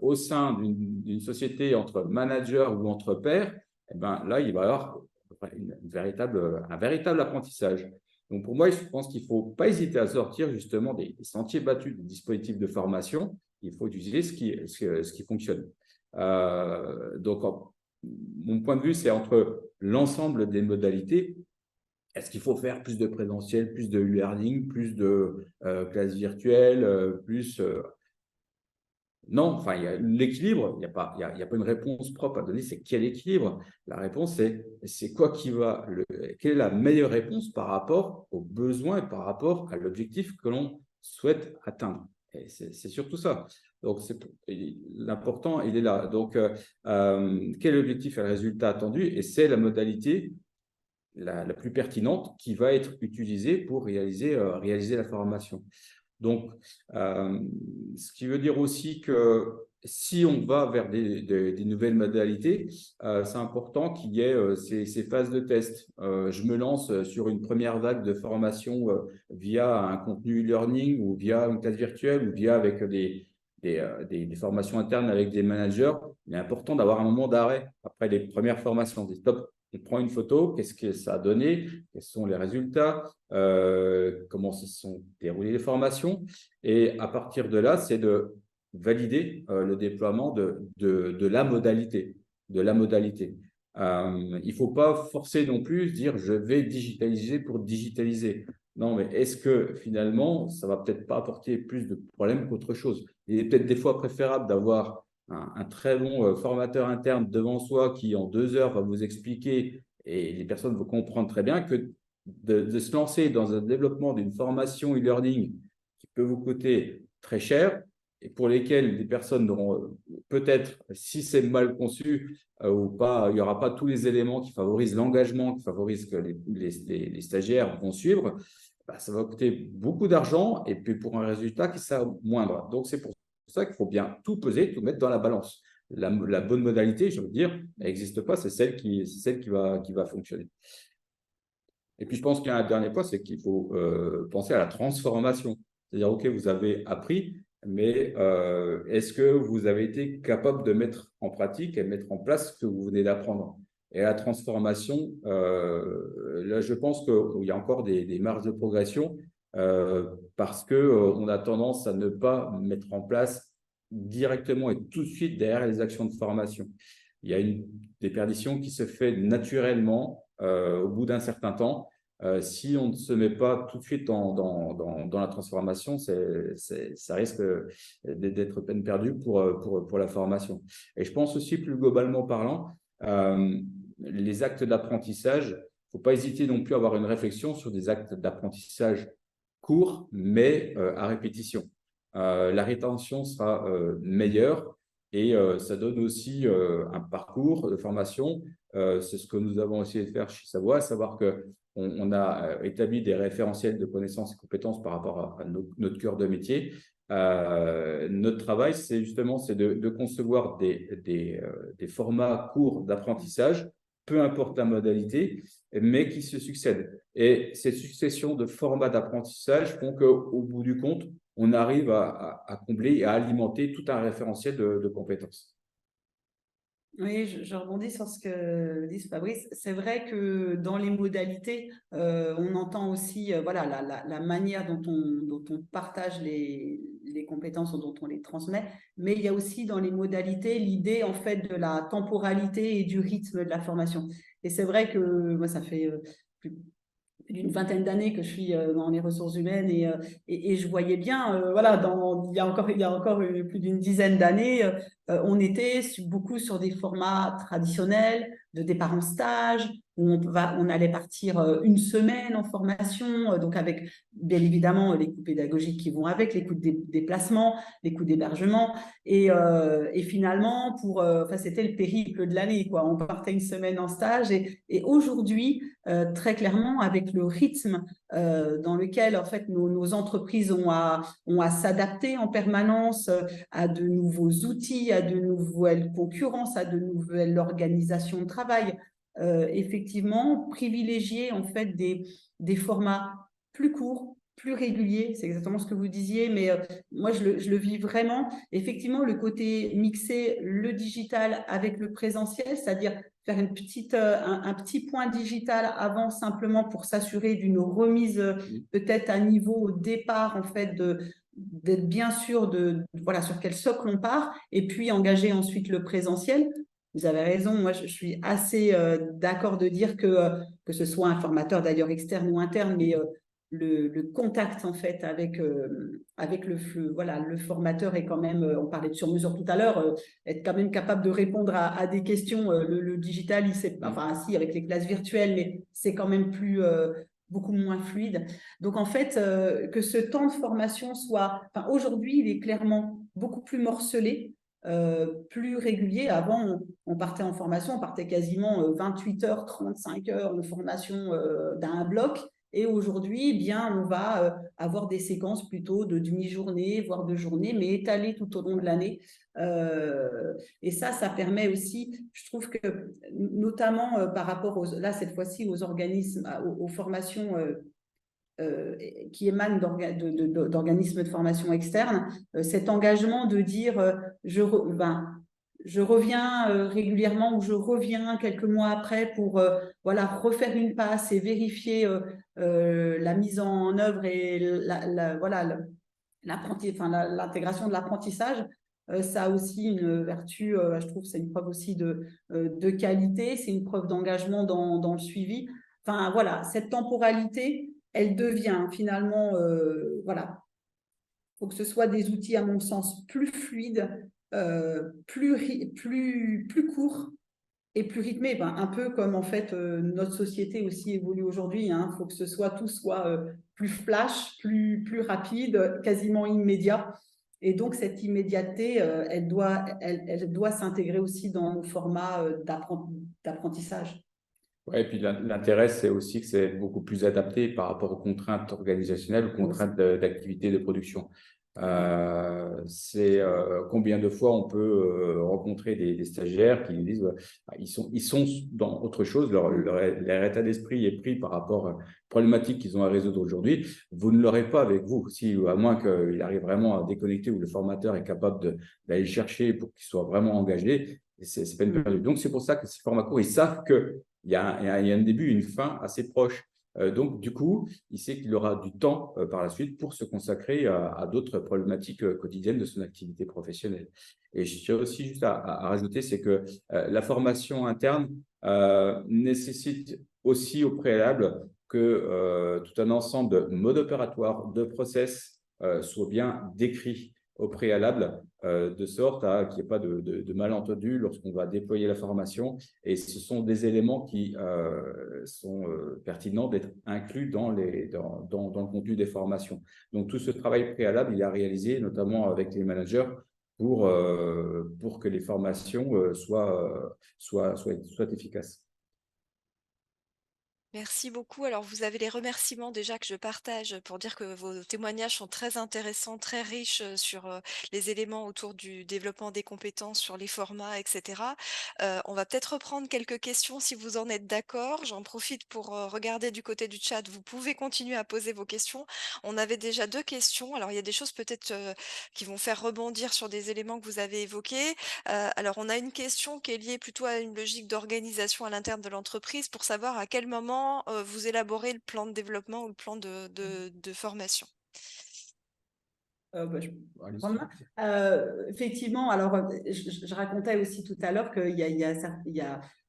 au sein d'une société entre managers ou entre pairs, là, il va y avoir un véritable apprentissage. Donc, pour moi, je pense qu'il ne faut pas hésiter à sortir justement des sentiers battus des dispositifs de formation. Il faut utiliser ce qui fonctionne. Donc, mon point de vue, c'est entre l'ensemble des modalités. Est-ce qu'il faut faire plus de présentiel, plus de e-learning, plus de classes virtuelles, plus… Non, enfin, il y a l'équilibre, il n'y a pas une réponse propre à donner, c'est quel équilibre? La réponse, c'est quoi quelle est la meilleure réponse par rapport aux besoins et par rapport à l'objectif que l'on souhaite atteindre. Et c'est surtout ça. Donc, l'important, il est là. Donc, quel est l'objectif et le résultat attendu? Et c'est la modalité la plus pertinente qui va être utilisée pour réaliser la formation. Donc, ce qui veut dire aussi que si on va vers des nouvelles modalités, c'est important qu'il y ait ces phases de test. Je me lance sur une première vague de formation via un contenu e-learning ou via une classe virtuelle ou via avec des formations internes avec des managers. Il est important d'avoir un moment d'arrêt après les premières formations. Stop, on prend une photo, qu'est-ce que ça a donné, quels sont les résultats, comment se sont déroulées les formations. Et à partir de là, c'est de valider le déploiement de la modalité. Il ne faut pas forcer non plus, dire je vais digitaliser pour digitaliser. Non, mais est-ce que finalement, ça ne va peut-être pas apporter plus de problèmes qu'autre chose? Il est peut-être des fois préférable d'avoir un très bon formateur interne devant soi qui, en 2 heures, va vous expliquer et les personnes vont comprendre très bien que de se lancer dans un développement d'une formation e-learning qui peut vous coûter très cher et pour lesquelles les personnes n'auront peut-être, si c'est mal conçu ou pas, il n'y aura pas tous les éléments qui favorisent l'engagement, qui favorisent que les stagiaires vont suivre, ça va coûter beaucoup d'argent et puis pour un résultat qui sera moindre. Donc, c'est pour ça qu'il faut bien tout peser, tout mettre dans la balance. la bonne modalité, je veux dire, elle n'existe pas, c'est celle qui va fonctionner. Et puis, je pense qu'il y a un dernier point, c'est qu'il faut penser à la transformation. C'est-à-dire, OK, vous avez appris, mais est-ce que vous avez été capable de mettre en pratique et mettre en place ce que vous venez d'apprendre? Et la transformation, là, je pense qu'il y a encore des marges de progression parce qu'on a tendance à ne pas mettre en place directement et tout de suite derrière les actions de formation. Il y a une déperdition qui se fait naturellement au bout d'un certain temps. Si on ne se met pas tout de suite dans la transformation, ça risque d'être peine perdue pour la formation. Et je pense aussi, plus globalement parlant, les actes d'apprentissage, il ne faut pas hésiter non plus à avoir une réflexion sur des actes d'apprentissage courts, mais à répétition. La rétention sera meilleure et ça donne aussi un parcours de formation. C'est ce que nous avons essayé de faire chez Savoie, à savoir qu'on a établi des référentiels de connaissances et compétences par rapport à notre cœur de métier. Notre travail, c'est justement de concevoir des formats courts d'apprentissage, peu importe la modalité, mais qui se succèdent. Et cette succession de formats d'apprentissage font qu'au bout du compte, on arrive à combler et à alimenter tout un référentiel de compétences. Oui, je rebondis sur ce que dit Fabrice. C'est vrai que dans les modalités, on entend aussi voilà, la manière dont on partage les compétences, dont on les transmet, mais il y a aussi dans les modalités l'idée en fait de la temporalité et du rythme de la formation. Et c'est vrai que moi, ça fait plus d'une vingtaine d'années que je suis dans les ressources humaines et je voyais bien, voilà, il y a encore plus d'une dizaine d'années, on était beaucoup sur des formats traditionnels de départ en stage, où on allait partir une semaine en formation, donc avec bien évidemment les coûts pédagogiques qui vont avec, les coûts de déplacement, les coûts d'hébergement, et finalement, enfin, c'était le périple de l'année, quoi. On partait une semaine en stage, et aujourd'hui, très clairement, avec le rythme dans lequel en fait nos entreprises ont à s'adapter en permanence à de nouveaux outils, à de nouvelles concurrences, à de nouvelles organisations de travail. Effectivement, privilégier en fait des formats plus courts, plus réguliers, c'est exactement ce que vous disiez, mais moi je le vis vraiment. Effectivement, le côté mixer le digital avec le présentiel, c'est-à-dire faire un petit point digital avant simplement pour s'assurer d'une remise peut-être à niveau au départ en fait d'être bien sûr voilà sur quel socle on part et puis engager ensuite le présentiel. Vous avez raison, moi je suis assez d'accord de dire que ce soit un formateur d'ailleurs externe ou interne, mais le contact en fait avec voilà, le formateur est quand même, on parlait de sur-mesure tout à l'heure, être quand même capable de répondre à des questions. Le digital, il sait, enfin si avec les classes virtuelles, mais c'est quand même beaucoup moins fluide. Donc en fait, que ce temps de formation soit, enfin aujourd'hui, il est clairement beaucoup plus morcelé. Plus régulier. Avant, on partait en formation, on partait quasiment 28 heures, 35 heures de formation d'un bloc. Et aujourd'hui, eh bien, on va avoir des séquences plutôt de demi-journée, voire de journée, mais étalées tout au long de l'année. Et ça permet aussi, je trouve que, notamment par rapport, là, cette fois-ci, aux organismes, aux formations qui émanent d'organismes de formation externes, cet engagement de dire je reviens régulièrement ou je reviens quelques mois après pour voilà, refaire une passe et vérifier la mise en œuvre et voilà, l'intégration de l'apprentissage. Ça a aussi une vertu, je trouve, c'est une preuve aussi de qualité, c'est une preuve d'engagement dans le suivi. Enfin, voilà, cette temporalité, elle devient finalement, voilà, il faut que ce soit des outils, à mon sens, plus fluides, plus courts et plus rythmés. Ben, un peu comme en fait notre société aussi évolue aujourd'hui. Il faut que tout soit plus flash, plus rapide, quasiment immédiat. Et donc, cette immédiateté, elle doit s'intégrer aussi dans nos formats d'apprentissage. Ouais, et puis l'intérêt, c'est aussi que c'est beaucoup plus adapté par rapport aux contraintes organisationnelles, aux contraintes d'activité de production. C'est combien de fois on peut rencontrer des stagiaires qui nous disent ils sont dans autre chose, leur état d'esprit est pris par rapport aux problématiques qu'ils ont à résoudre aujourd'hui. Vous ne l'aurez pas avec vous, à moins qu'il arrive vraiment à déconnecter ou le formateur est capable d'aller chercher pour qu'il soit vraiment engagé. C'est pas une perdue. Donc, c'est pour ça que ces formats courts, ils savent qu'il y a un début, une fin assez proche. Donc, du coup, il sait qu'il aura du temps par la suite pour se consacrer à d'autres problématiques quotidiennes de son activité professionnelle. Et je tiens aussi juste à rajouter, c'est que la formation interne nécessite aussi au préalable que tout un ensemble de modes opératoires, de process soit bien décrit au préalable, de sorte qu'il n'y ait pas de malentendu lorsqu'on va déployer la formation. Et ce sont des éléments qui sont pertinents d'être inclus dans le contenu des formations. Donc, tout ce travail préalable, il est réalisé notamment avec les managers pour que les formations soient efficaces. Merci beaucoup. Alors, vous avez les remerciements déjà que je partage pour dire que vos témoignages sont très intéressants, très riches sur les éléments autour du développement des compétences, sur les formats, etc. On va peut-être reprendre quelques questions si vous en êtes d'accord. J'en profite pour regarder du côté du chat. Vous pouvez continuer à poser vos questions. On avait déjà 2 questions. Alors, il y a des choses peut-être qui vont faire rebondir sur des éléments que vous avez évoqués. Alors, on a une question qui est liée plutôt à une logique d'organisation à l'interne de l'entreprise pour savoir à quel moment vous élaborez le plan de développement ou le plan de formation. Je peux prendre la main. Effectivement, alors je racontais aussi tout à l'heure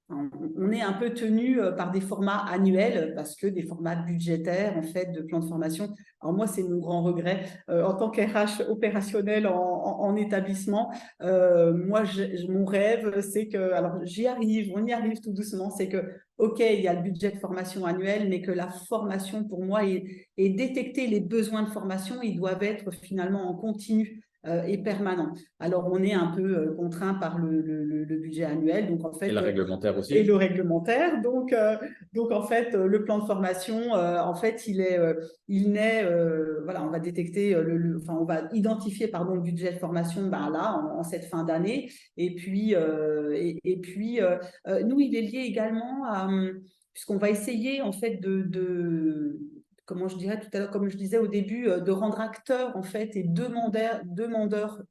on est un peu tenu par des formats annuels parce que des formats budgétaires en fait de plan de formation. Alors moi, c'est mon grand regret en tant qu'RH opérationnel en établissement. Moi, mon rêve, c'est que, alors j'y arrive, on y arrive tout doucement, c'est que OK, il y a le budget de formation annuel, mais que la formation, pour moi, et détecter les besoins de formation, ils doivent être finalement en continu et permanent. Alors, on est un peu contraint par le budget annuel. Donc, en fait, et le réglementaire aussi. Et le réglementaire. Donc en fait, le plan de formation, en fait, il naît, voilà, on va détecter, enfin, on va identifier, pardon, le budget de formation là, en cette fin d'année. Et puis, nous, il est lié également à, puisqu'on va essayer, en fait, comment je dirais tout à l'heure, comme je disais au début, de rendre acteur, en fait, et demandeur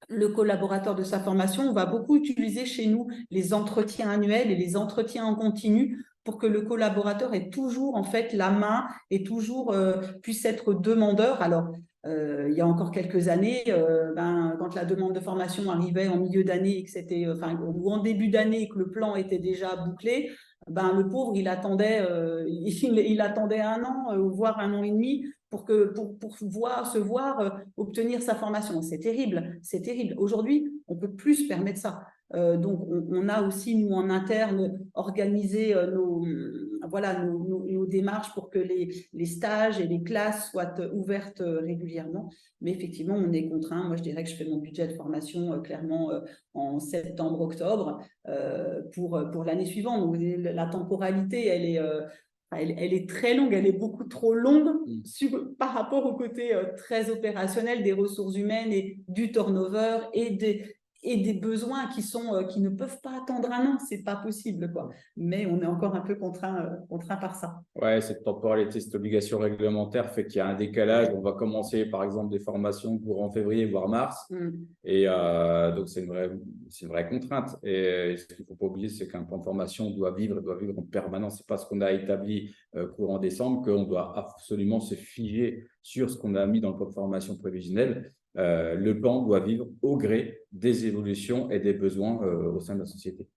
le collaborateur de sa formation. On va beaucoup utiliser chez nous les entretiens annuels et les entretiens en continu pour que le collaborateur ait toujours en fait la main et toujours puisse être demandeur. Alors, il y a encore quelques années, quand la demande de formation arrivait en milieu d'année et que c'était, ou en début d'année et que le plan était déjà bouclé, le pauvre, il attendait 1 an, voire 1 an et demi pour se voir obtenir sa formation. C'est terrible, c'est terrible. Aujourd'hui, on ne peut plus se permettre ça. Donc, on a aussi, nous, en interne, organisé nos démarches pour que les stages et les classes soient ouvertes régulièrement. Mais effectivement, on est contraint. Moi, je dirais que je fais mon budget de formation clairement en septembre-octobre pour l'année suivante. Donc, la temporalité, elle est très longue, elle est beaucoup trop longue par rapport au côté très opérationnel des ressources humaines et du turnover et des besoins qui ne peuvent pas attendre 1 an, c'est pas possible, quoi. Mais on est encore un peu contraint par ça. Ouais, cette temporalité, cette obligation réglementaire fait qu'il y a un décalage. On va commencer, par exemple, des formations courant février, voire mars. Et donc, c'est une vraie contrainte. Et ce qu'il ne faut pas oublier, c'est qu'un plan de formation doit vivre en permanence. Ce n'est pas ce qu'on a établi courant décembre, qu'on doit absolument se figer sur ce qu'on a mis dans le plan de formation prévisionnel. Le plan doit vivre au gré des évolutions et des besoins au sein de la société.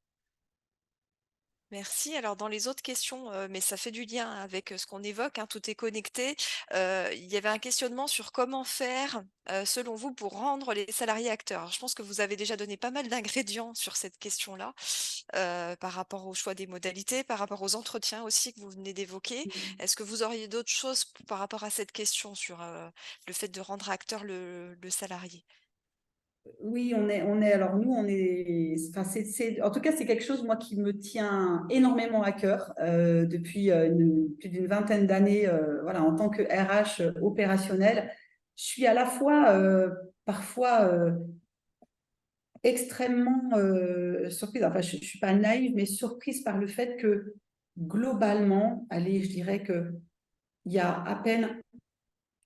Merci. Alors, dans les autres questions, mais ça fait du lien avec ce qu'on évoque, hein, tout est connecté. Il y avait un questionnement sur comment faire, selon vous, pour rendre les salariés acteurs. Alors, je pense que vous avez déjà donné pas mal d'ingrédients sur cette question-là, par rapport au choix des modalités, par rapport aux entretiens aussi que vous venez d'évoquer. Est-ce que vous auriez d'autres choses par rapport à cette question sur le fait de rendre acteur le salarié? Oui, alors nous, en tout cas, c'est quelque chose, moi, qui me tient énormément à cœur depuis plus d'une vingtaine d'années, voilà, en tant que RH opérationnel. je suis à la fois parfois extrêmement surprise. Enfin, je ne suis pas naïve, mais surprise par le fait que globalement, allez, je dirais qu'il y a à peine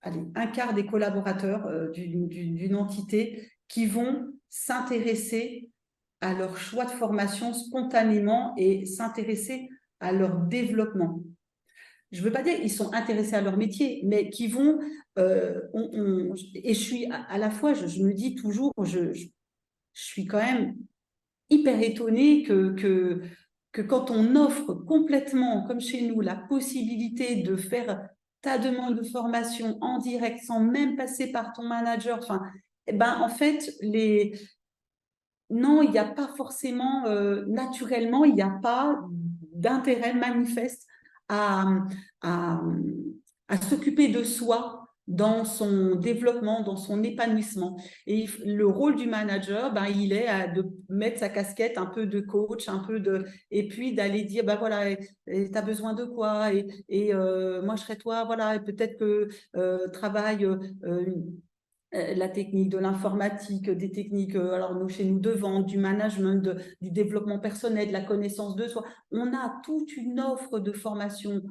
allez, un quart des collaborateurs d'une entité qui vont s'intéresser à leur choix de formation spontanément et s'intéresser à leur développement. Je ne veux pas dire qu'ils sont intéressés à leur métier, mais qui vont... et je suis à la fois, je me dis toujours, je suis quand même hyper étonnée que quand on offre complètement, comme chez nous, la possibilité de faire ta demande de formation en direct sans même passer par ton manager, enfin, eh ben, en fait, non, il n'y a pas forcément, naturellement, il n'y a pas d'intérêt manifeste à, à, à s'occuper de soi dans son développement, dans son épanouissement. Et le rôle du manager, ben, il est de mettre sa casquette un peu de coach, un peu de, et puis d'aller dire, ben voilà, tu as besoin de quoi, et moi je serai toi, voilà, et peut-être que travaille la technique de l'informatique, des techniques, alors nous, chez nous, de vente, du management, du développement personnel, de la connaissance de soi. On a toute une offre de formation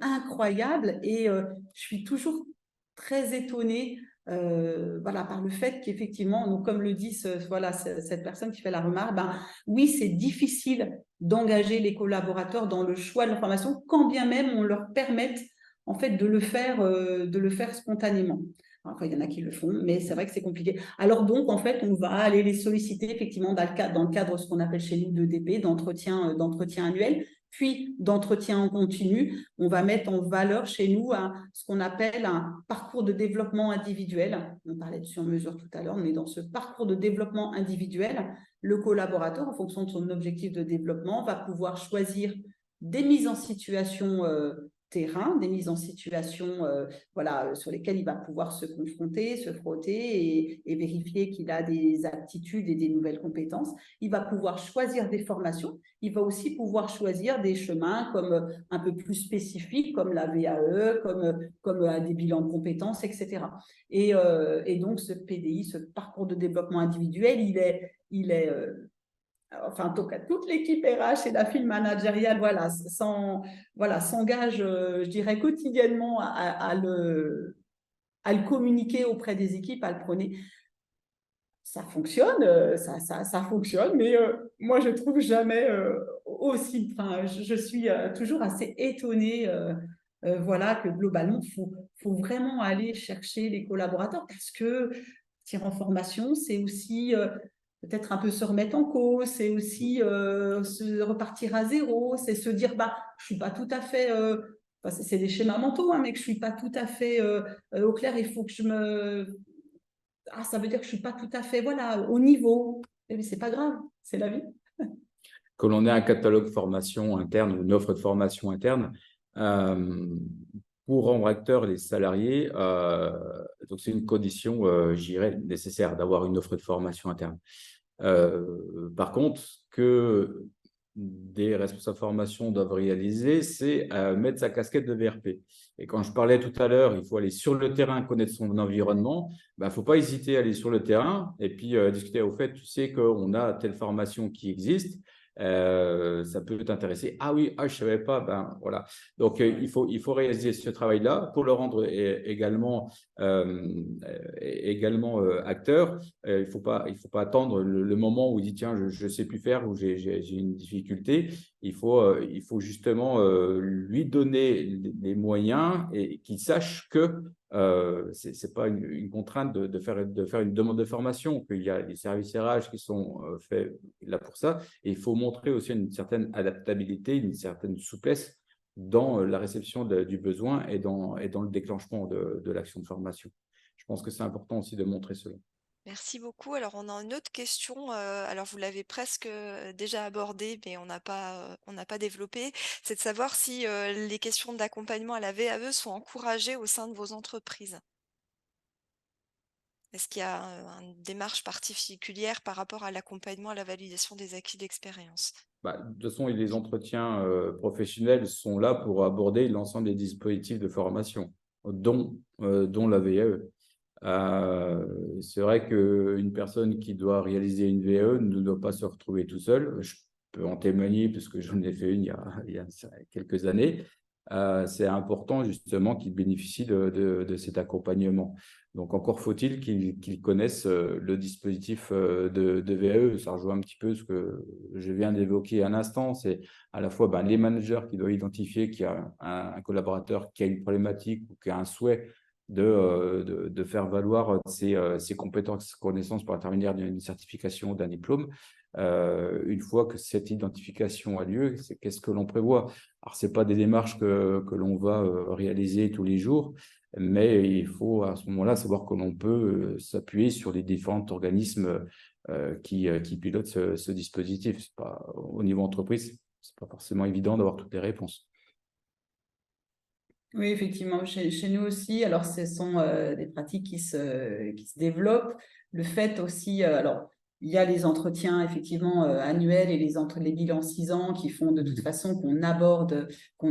incroyable et je suis toujours très étonnée voilà, par le fait qu'effectivement, donc, comme le dit voilà, cette personne qui fait la remarque, ben, oui, c'est difficile d'engager les collaborateurs dans le choix de la formation, quand bien même on leur permette en fait, de le faire spontanément. Enfin, il y en a qui le font, mais c'est vrai que c'est compliqué. Alors donc, en fait, on va aller les solliciter effectivement dans le cadre de ce qu'on appelle chez nous d'EDP, d'entretien annuel, puis d'entretien en continu. On va mettre en valeur chez nous ce qu'on appelle un parcours de développement individuel. On parlait de sur-mesure tout à l'heure, mais dans ce parcours de développement individuel, le collaborateur, en fonction de son objectif de développement, va pouvoir choisir des mises en situation terrain, des mises en situation voilà, sur lesquelles il va pouvoir se confronter, se frotter et vérifier qu'il a des aptitudes et des nouvelles compétences. Il va pouvoir choisir des formations. Il va aussi pouvoir choisir des chemins comme un peu plus spécifiques, comme la VAE, comme des bilans de compétences, etc. Et donc, ce PDI, ce parcours de développement individuel, il est enfin, en tout cas, toute l'équipe RH et la file managériale, voilà, s'engage, je dirais, quotidiennement à le communiquer auprès des équipes, à le prôner. Ça fonctionne, ça fonctionne, mais moi, je trouve jamais aussi, enfin, je suis toujours assez étonnée, voilà, que globalement, faut vraiment aller chercher les collaborateurs parce que partir en formation, c'est aussi peut-être un peu se remettre en cause, c'est aussi se repartir à zéro, c'est se dire, bah, je suis pas tout à fait, enfin, c'est des schémas mentaux, hein, mais que je suis pas tout à fait au clair, il faut que je me... Ah, ça veut dire que je suis pas tout à fait, voilà, au niveau. Mais c'est pas grave, c'est la vie. Que l'on ait un catalogue formation interne ou une offre de formation interne, pour rendre acteurs les salariés, donc c'est une condition, je dirais, nécessaire d'avoir une offre de formation interne. Par contre, ce que des responsables de formation doivent réaliser, c'est mettre sa casquette de VRP. Et quand je parlais tout à l'heure, il faut aller sur le terrain, connaître son environnement, il ne faut pas hésiter à aller sur le terrain et puis discuter. Au fait, tu sais qu'on a telle formation qui existe, ça peut t'intéresser. Ah oui, je ne savais pas, ben voilà. Donc, il faut réaliser ce travail-là pour le rendre également acteur. Il ne faut pas attendre le moment où il dit tiens, je ne sais plus faire ou j'ai une difficulté. Il faut justement lui donner les moyens et qu'il sache que ce n'est pas une contrainte de faire une demande de formation, qu'il y a des services RH qui sont faits là pour ça. Et il faut montrer aussi une certaine adaptabilité, une certaine souplesse dans la réception du besoin et dans le déclenchement de l'action de formation. Je pense que c'est important aussi de montrer cela. Merci beaucoup. Alors, on a une autre question. Alors, vous l'avez presque déjà abordée, mais on n'a pas développé. C'est de savoir si les questions d'accompagnement à la VAE sont encouragées au sein de vos entreprises. Est-ce qu'il y a une démarche particulière par rapport à l'accompagnement, à la validation des acquis d'expérience? De toute façon, les entretiens professionnels sont là pour aborder l'ensemble des dispositifs de formation, dont la VAE. C'est vrai qu'une personne qui doit réaliser une VE ne doit pas se retrouver tout seul. Je peux en témoigner parce que j'en ai fait une il y a quelques années. C'est important justement qu'ils bénéficient de cet accompagnement. Donc encore faut-il qu'ils connaissent le dispositif de VE. Ça rejoint un petit peu ce que je viens d'évoquer un instant. C'est à la fois les managers qui doivent identifier qu'il y a un collaborateur qui a une problématique ou qui a un souhait de faire valoir ses compétences, connaissances par l'intermédiaire d'une certification, d'un diplôme. Une fois que cette identification a lieu, qu'est-ce que l'on prévoit? Alors, ce n'est pas des démarches que l'on va réaliser tous les jours, mais il faut à ce moment-là savoir que l'on peut s'appuyer sur les différents organismes qui pilotent ce dispositif. Au niveau entreprise, ce n'est pas forcément évident d'avoir toutes les réponses. Oui, effectivement, chez nous aussi. Alors, ce sont des pratiques qui se développent. Le fait aussi, alors, il y a les entretiens effectivement annuels et les bilans 6 ans qui font de toute façon qu'on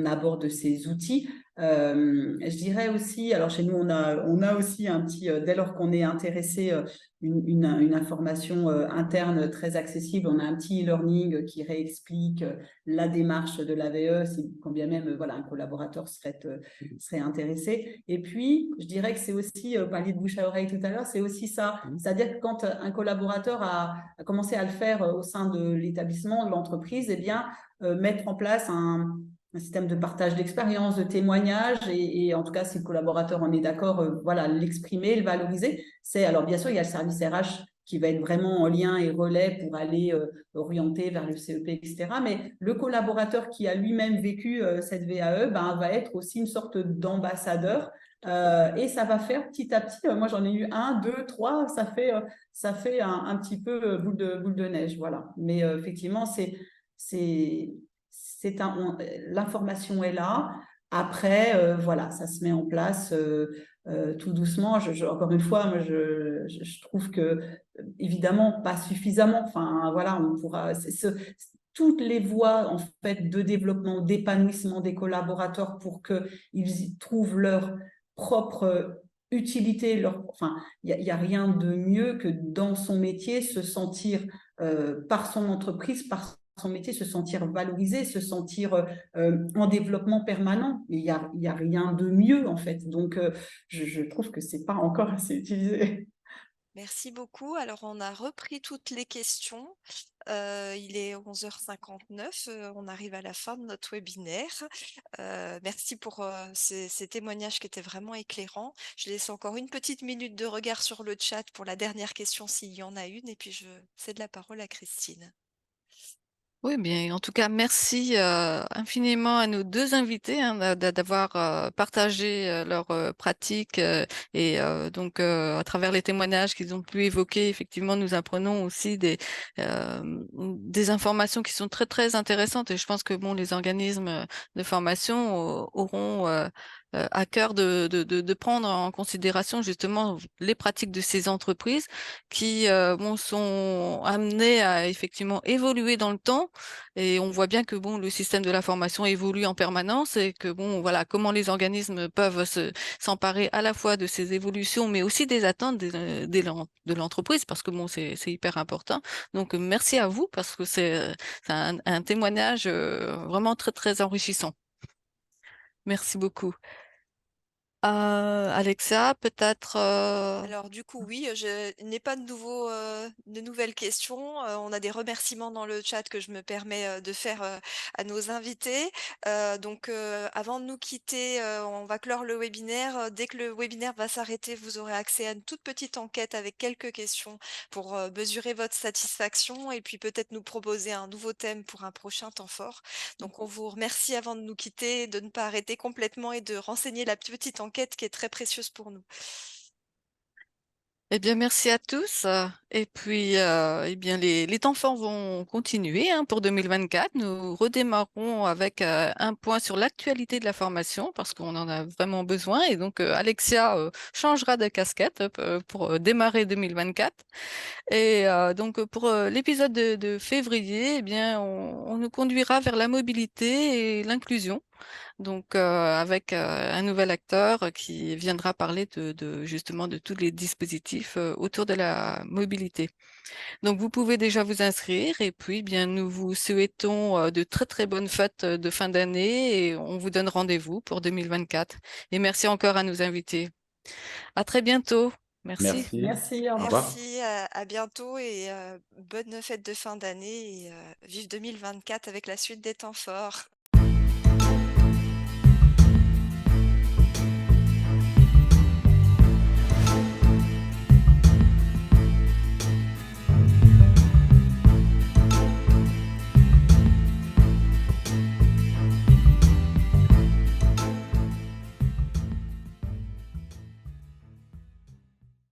aborde ces outils. Je dirais aussi, alors chez nous, on a aussi un petit, dès lors qu'on est intéressé, une information interne très accessible. On a un petit e-learning qui réexplique la démarche de l'AVE, quand bien même voilà, un collaborateur serait intéressé. Et puis, je dirais que c'est aussi, parler de bouche à oreille tout à l'heure, c'est aussi ça. C'est-à-dire que quand un collaborateur a commencé à le faire au sein de l'établissement, de l'entreprise, eh bien, mettre en place un système de partage d'expérience, de témoignage, et en tout cas, si le collaborateur en est d'accord, voilà, l'exprimer, le valoriser. Alors, bien sûr, il y a le service RH qui va être vraiment en lien et relais pour aller orienter vers le CEP, etc. Mais le collaborateur qui a lui-même vécu cette VAE va être aussi une sorte d'ambassadeur. Et ça va faire petit à petit, moi j'en ai eu 1, 2, 3, ça fait un petit peu boule de neige. Voilà. Mais effectivement, l'information est là. Après, voilà, ça se met en place tout doucement. Encore une fois, moi, je trouve que, évidemment, pas suffisamment. Enfin, voilà, on pourra. Toutes les voies en fait de développement, d'épanouissement des collaborateurs pour qu'ils trouvent leur propre utilité. Enfin, il y a rien de mieux que dans son métier se sentir par son entreprise, par son métier, se sentir valorisé, se sentir en développement permanent. Il y a rien de mieux en fait. Donc, je trouve que c'est pas encore assez utilisé. Merci beaucoup. Alors, on a repris toutes les questions. Il est 11h59. On arrive à la fin de notre webinaire. Merci pour ces témoignages qui étaient vraiment éclairants. Je laisse encore une petite minute de regard sur le chat pour la dernière question s'il y en a une. Et puis, je cède la parole à Christine. Oui, bien, en tout cas, merci infiniment à nos deux invités d'avoir partagé leurs pratiques et donc à travers les témoignages qu'ils ont pu évoquer, effectivement, nous apprenons aussi des informations qui sont très très intéressantes et je pense que bon, les organismes de formation auront à cœur de prendre en considération justement les pratiques de ces entreprises qui bon, sont amenées à effectivement évoluer dans le temps et on voit bien que bon, le système de la formation évolue en permanence et que bon, voilà, comment les organismes peuvent s'emparer à la fois de ces évolutions, mais aussi des attentes de l'entreprise, parce que bon, c'est hyper important. Donc, merci à vous parce que c'est un témoignage vraiment très, très enrichissant. Merci beaucoup. Alexa, peut-être. Alors du coup, oui, je n'ai pas de nouvelles questions. On a des remerciements dans le chat que je me permets de faire à nos invités. Donc, avant de nous quitter, on va clore le webinaire. Dès que le webinaire va s'arrêter, vous aurez accès à une toute petite enquête avec quelques questions pour mesurer votre satisfaction et puis peut-être nous proposer un nouveau thème pour un prochain temps fort. Donc, on vous remercie avant de nous quitter de ne pas arrêter complètement et de renseigner la petite enquête qui est très précieuse pour nous. Eh bien, merci à tous. Et puis, eh bien, les temps forts vont continuer hein, pour 2024. Nous redémarrons avec un point sur l'actualité de la formation parce qu'on en a vraiment besoin. Et donc, Alexia changera de casquette pour démarrer 2024. Et donc, pour l'épisode de février, eh bien, on nous conduira vers la mobilité et l'inclusion. Donc, avec un nouvel acteur qui viendra parler justement de tous les dispositifs autour de la mobilité. Donc, vous pouvez déjà vous inscrire et puis, bien, nous vous souhaitons de très très bonnes fêtes de fin d'année et on vous donne rendez-vous pour 2024. Et merci encore à nos invités. À très bientôt. Merci. Merci. Merci, au Au revoir. revoir. Merci, à bientôt et bonnes fêtes de fin d'année et vive 2024 avec la suite des temps forts.